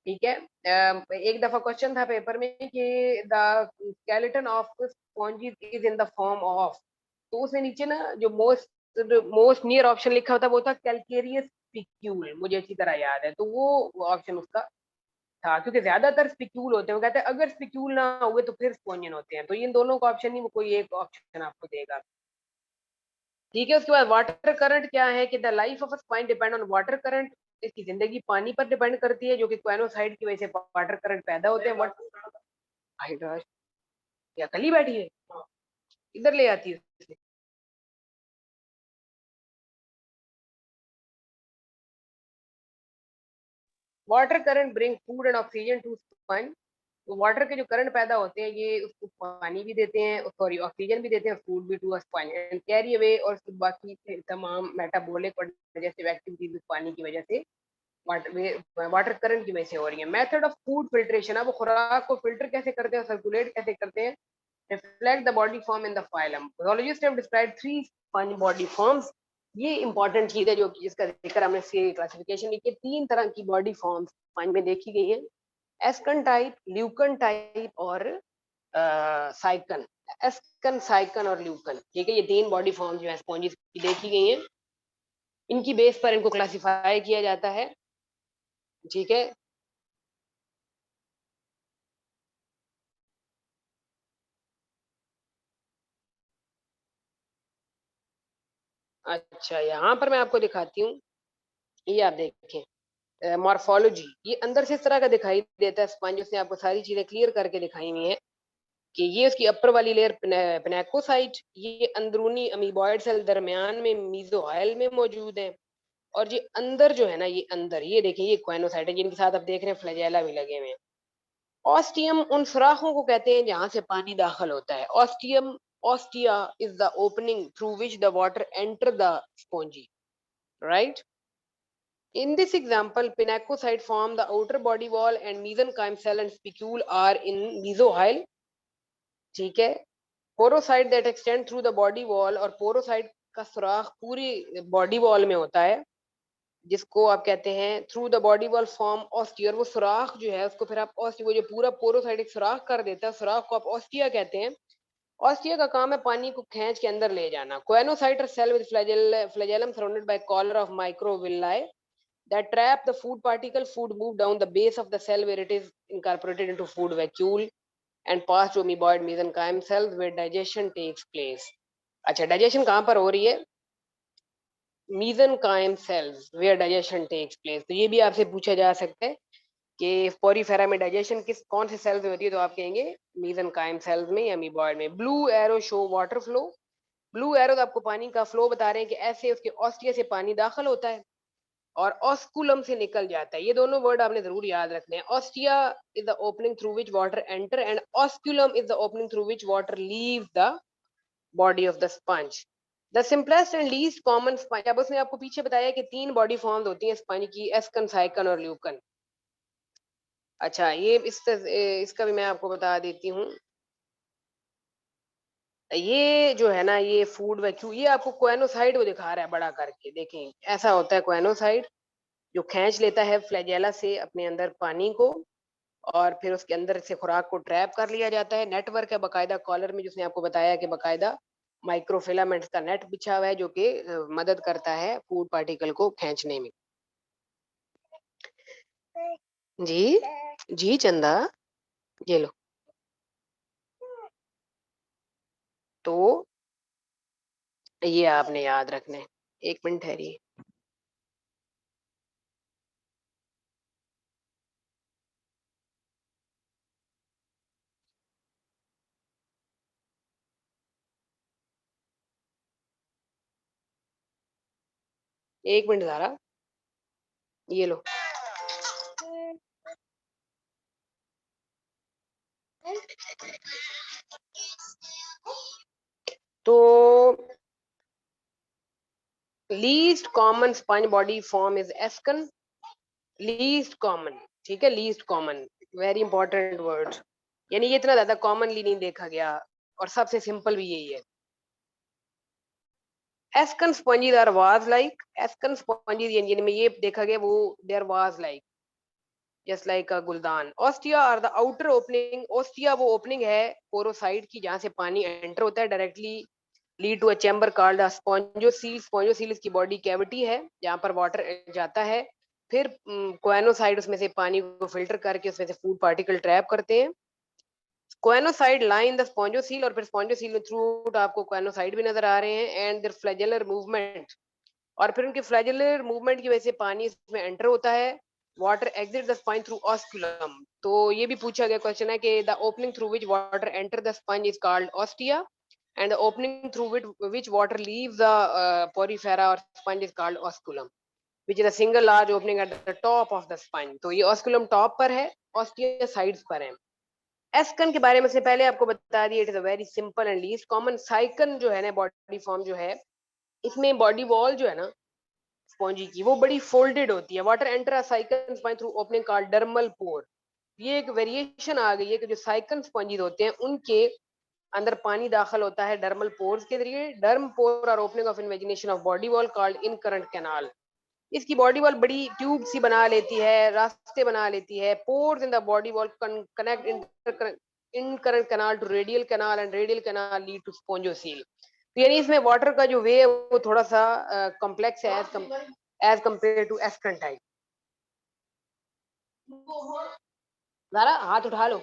ठीक है। एक दफा क्वेश्चन था पेपर में कि the skeleton of sponge is in the form of, तो उसने नीचे ना जो मोस्ट मोस्ट नियर ऑप्शन लिखा होता वो था कैलकेरियस स्पिक्यूल, मुझे अच्छी तरह याद है, तो वो ऑप्शन उसका था, क्योंकि ज्यादातर स्पिक्यूल होते हैं, वो कहते हैं अगर स्पिक्यूल ना हुए तो फिर स्पॉन्जिन होते हैं, तो इन दोनों का ऑप्शन नहीं, वो कोई एक ऑप्शन आपको देगा, ठीक है। उसके बाद वाटर करंट क्या है कि the life of a spine depend on water current, इसकी जिंदगी पानी पर डिपेंड करती है, जो कि क्वेनोसाइड की वजह से वाटर करंट पैदा होते हैं। हाइड्राश या कली बैठी है, इधर ले आती है। Water current bring food and oxygen to spine, तो वाटर के जो करंट पैदा होते हैं ये उसको पानी भी देते हैं, सॉरी ऑक्सीजन भी देते हैं, फूड भी to spine and carry away, और बाकी तमाम मेटाबॉलिक और डाइजेस्टिव एक्टिविटीज पानी की वजह से वाटर करंट की वजह से हो रही है। मेथड ऑफ फूड फिल्ट्रेशन, अब खुराक को फिल्टर कैसे करते हैं, सर्कुलेट कैसे करते हैं, reflect the body form in the phylum. zoologists have described 3 sponge body forms, ये इंपॉर्टेंट चीज है जो कि जिसका जिक्र हमने क्लासिफिकेशन लिखी, 3 तरह की बॉडी फॉर्म्स स्पंज में देखी गई है, एस्कन टाइप, ल्यूकन टाइप और साइकन। एस्कन, साइकन और ल्यूकन, ठीक है, ये 3 बॉडी फॉर्म जो है स्पॉन्जिस की देखी गई हैं, इनकी बेस पर इनको क्लासिफाई किया जाता है, ठीक है। अच्छा, यहाँ पर मैं आपको दिखाती हूँ, ये आप देखें मॉर्फोलॉजी, ये अंदर से इस तरह का दिखाई देता है स्पंज, उसने आपको सारी चीजें क्लियर करके दिखाई हुई है कि ये उसकी अपर वाली लेयर पिनेकोसाइट, ये अंदरूनी अमीबॉइड सेल दरमियान में मीजोहाइल में मौजूद है, और ये अंदर जो है ना, ये अंदर ये देखिए ये क्वेनोसाइट है जिनके साथ आप देख रहे हैं फ्लैजेला भी लगे हुए हैं। ऑस्टियम उन सुराखों को कहते हैं जहां से पानी दाखिल होता है। Ostium, ostia is the opening through which the water enter the spongy, right. In this example, pinacocyte form the outer body wall and mesenchyme cell and spicule are in mesohyle, ठीक है। Porocyte that extend through the body wall, और porocyte का सुराख पूरी body wall में होता है, जिसको आप कहते हैं through the body wall form ostia, वो सुराख जो है उसको फिर आप ऑस्टिया, वो जो पूरा पोरोसाइट एक सुराख कर देता है, सुराख को आप ऑस्टिया कहते हैं। ऑस्टिया का काम है पानी को खींच के अंदर ले जाना। Choanocyte cell with flagellum surrounded by collar of microvilli that trap the food particle. Food move down the base of the cell where it is incorporated into food vacuole and pass to amoeboid mesenchyme cells where digestion takes place. अच्छा, digestion कहाँ पर हो रही है, mesenchyme cells where digestion takes place, तो ये भी आपसे पूछा जा सकता है कि पोरीफेरा में डाइजेशन किस कौन से सेल्स में होती है, तो आप कहेंगे mesenchyme cells में या अमीबॉइड में। Blue arrow show water flow, blue arrow आपको पानी का फ्लो बता रहे हैं कि ऐसे उसके ऑस्टिया से पानी दाखिल होता है और ऑस्कुलम से निकल जाता है। ये दोनों वर्ड आपने जरूर याद रखने हैं। Ostia is the opening through which water enter and osculum is the opening through which water leave the body of the sponge. The simplest and least common sponge, अब उसने आपको पीछे बताया कि 3 बॉडी फॉर्म्स होती हैं स्पंज की, एस्कन, साइकन और ल्यूकन। अच्छा, ये इसका भी मैं आपको बता देती हूँ। ये जो है ना, ये फूड वैक्यूम, ये आपको क्वेनोसाइड वो दिखा रहा है बड़ा करके, देखें ऐसा होता है क्वेनोसाइड, जो खींच लेता है फ्लैजेला से अपने अंदर पानी को, और फिर उसके अंदर से खुराक को ट्रैप कर लिया जाता है। नेटवर्क है बाकायदा कॉलर में, जिसने आपको बताया कि बाकायदा माइक्रोफिलामेंट्स का नेट बिछा हुआ है जो कि मदद करता है फूड पार्टिकल को खींचने में। जी जी चंदा, ये लो। तो ये आपने याद रखने। 1 मिनट ठहरिए। एक मिनट ज़रा। ये लो। तो least common sponge body form is ascon. Least common, ठीक है, least common, very important word. यानी ये इतना ज्यादा कॉमनली नहीं देखा गया और सबसे सिंपल भी यही है। Ascon sponges are was like, ascon sponges यानी में ये देखा गया वो there was like, just like a गुलदान। Ostia are the outer opening, ostia वो ओपनिंग है पोरोसाइट की जहां से पानी एंटर होता है directly lead to a chamber called the spongocoel. Spongocoel इसकी बॉडी कैविटी है जहां पर वाटर जाता है। फिर कोएनोसाइड उसमें से पानी को फिल्टर करके उसमें से फूड पार्टिकल ट्रैप करते हैं। कोएनोसाइड लाइन द स्पॉन्जोसील, और फिर स्पॉन्जोसील में थ्रू आपको कोएनोसाइड भी नजर आ रहे हैं एंड देयर फ्लैजेलर मूवमेंट, और फिर उनके फ्लैजेलर मूवमेंट की वजह से पानी इसमें एंटर होता है। Water exit the spine through osculum. तो ये भी पूछा गया क्वेश्चन है कि the opening through which water enter the sponge is called ostia and the opening through which water leave the porifera और sponge is called osculum which is a single large opening at the top of the sponge. तो ये osculum top पर है, ostia sides पर है। एस्कन के बारे में से पहले आपको बता दिया, it is a very simple and least common. Sycon जो है ना बॉडी फॉर्म जो है, इसमें बॉडी वॉल जो है ना स्पॉन्जी की वो बड़ी फोल्डेड होती है। Water enter a sycon sponge through opening called dermal pore. ये एक वेरिएशन आ गई है कि जो साइकन स्पंजीज होते हैं उनके अंदर पानी दाखिल होता है डर्मल पोर्स के जरिए। डर्म पोर और opening of invagination of body wall called incurrent canal. इसकी बॉडी वॉल बड़ी ट्यूब सी बना लेती है, रास्ते बना लेती है। Pores in the body wall connect incurrent canal to radial canal and radial canal lead to spongocoel. तो यानी इसमें वाटर का जो वे है वो थोड़ा सा कॉम्प्लेक्स है एज कम्पेयर टू एस्कन टाइप। जरा हाथ उठा लो।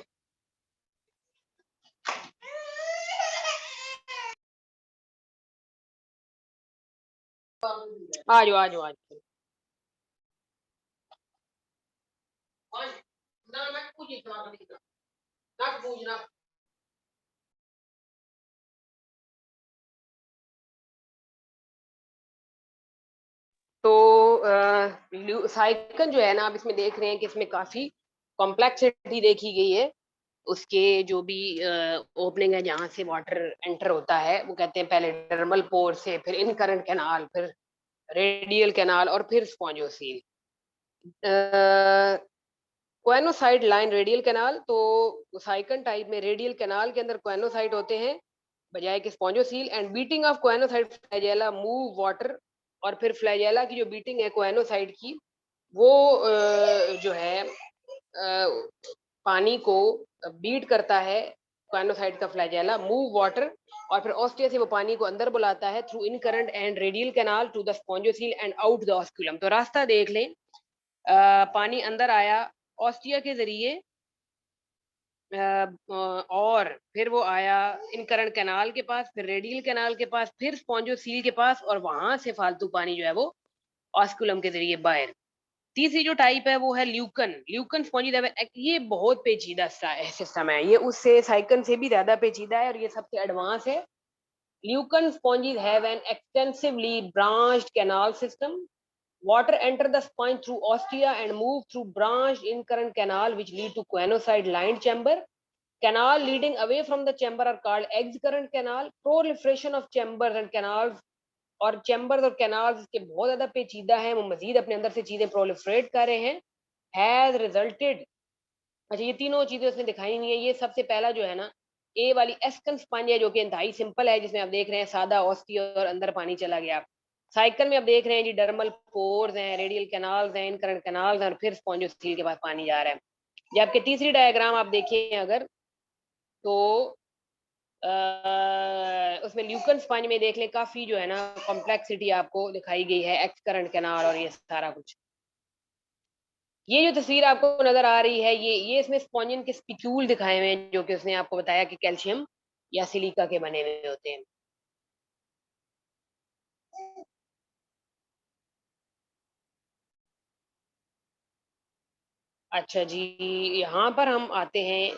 आ जाओ आ जाओ आ जाओ। तो साइकिल जो है ना, आप इसमें देख रहे हैं कि इसमें काफी कॉम्प्लेक्सिटी देखी गई है। उसके जो भी ओपनिंग है जहां से वाटर एंटर होता है वो कहते हैं पहले डर्मल पोर से, फिर इन करंट कैनाल, फिर रेडियल कैनाल और फिर spongocoel. Choanocyte line radial canal. तो साइकन टाइप में रेडियल कैनाल के अंदर क्वेनोसाइड होते हैं बजाय के spongocoel and beating of choanocyte flagella move water. और फिर फ्लैजेला की जो बीटिंग है क्वेनोसाइड की वो जो है पानी को बीट करता है। क्वेनोसाइड का फ्लैजेला मूव वाटर, और फिर ऑस्टिया से वो पानी को अंदर बुलाता है through incurrent and radial canal to the spongocoel and out the osculum. तो रास्ता देख लें, पानी अंदर आया ऑस्टिया के जरिए और फिर वो आया इनकरंट कैनाल के पास, फिर रेडियल कैनाल के पास, फिर स्पॉन्जोसील के पास, और वहां से फालतू पानी जो है वो ऑस्कुलम के जरिए बाहर। तीसरी जो टाइप है वो है ल्यूकन। ल्यूकन स्पॉन्जी, ये बहुत पेचीदा सिस्टम है, ये उससे साइकन से भी ज्यादा पेचीदा है और ये सबसे एडवांस है। Leucon sponges have an extensively branched canal system. Water enter the spine through ostia and move through branched incurrent canal which lead to coinoside lined chamber. Canal leading away from the chamber are called excurrent canal. Proliferation of chambers and canals, और chambers और canals इसके बहुत ज्यादा पेचीदा हैं, वो मजीद अपने अंदर से चीजें प्रोलिफरेट कर रहे हैं। हैज रिजल्टेड, अच्छा ये तीनों चीजें उसने दिखाई नहीं है। ये सबसे पहला जो है ना, ए वाली एस्कन स्पंज है जो कि इंतहाई सिंपल है, जिसमें आप देख रहे हैं सादा ऑस्टी और अंदर पानी चला गया। साइकिल में आप देख रहे हैं जी डर्मल पोर्स हैं, रेडियल कैनाल्स हैं, इनकरंट कैनाल्स हैं, और फिर स्पॉन्जोसील के पास पानी जा रहा है। जबकि तीसरी डायग्राम आप देखिए अगर, तो उसमें ल्यूकन स्पंज में देख लें काफी जो है ना कॉम्प्लेक्सिटी आपको दिखाई गई है, एक्स करंट कैनाल और ये सारा कुछ। ये जो तस्वीर आपको नजर आ रही है, ये इसमें स्पॉन्जिन के स्पिक्यूल दिखाए हुए हैं, जो कि उसने आपको बताया कि कैल्शियम या सिलिका के बने हुए होते हैं। अच्छा जी, यहाँ पर हम आते हैं,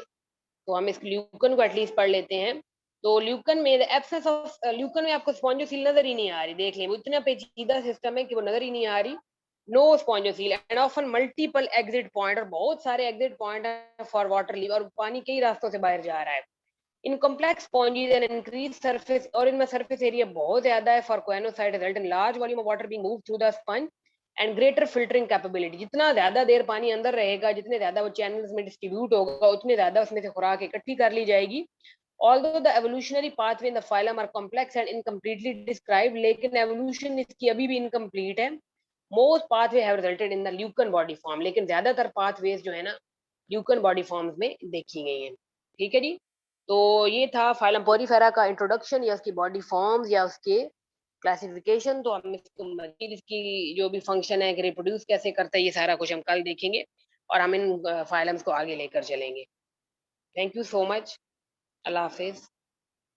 तो हम इस ल्यूकन को एटलीस्ट पढ़ लेते हैं। तो ल्यूकन में द एब्सेंस ऑफ ल्यूकन में आपको स्पॉन्जोसील नजर ही नहीं आ रही। देख लें, वो इतना पेचीदा सिस्टम है कि वो नजर ही नहीं आ रही। No spongocoel and often multiple exit point, और बहुत सारे एग्जिट पॉइंट है फॉर वाटर लीव, और पानी कई रास्तों से बाहर जा रहा है। In complex sponges and increase surface, और इनमें सरफेस एरिया बहुत ज्यादा है for choanocyte result in large volume of water being move through the sponge and greater filtering capability. जितना ज्यादा देर पानी अंदर रहेगा, जितने ज्यादा वो चैनल्स में डिस्ट्रीब्यूट होगा, उतने ज्यादा उसमें से खुराक इकट्ठी कर ली जाएगी। Although the evolutionary pathway in the phylum are complex and incompletely described, लेकिन evolution इसकी अभी भी incomplete है। Most pathway have resulted in the Leucan body form, लेकिन ज्यादातर pathways जो है ना, Leucan body forms में देखी गई हैं। ठीक है जी। तो ये था फाइलम पोरीफेरा का इंट्रोडक्शन, या उसकी बॉडी फॉर्म्स, या उसके क्लासिफिकेशन। तो हम इसको मजीद, इसकी जो भी फंक्शन है कि रिप्रोड्यूस कैसे करता है, ये सारा कुछ हम कल देखेंगे, और हम इन फाइलम्स को आगे लेकर चलेंगे। Thank you so much. Allah Hafiz.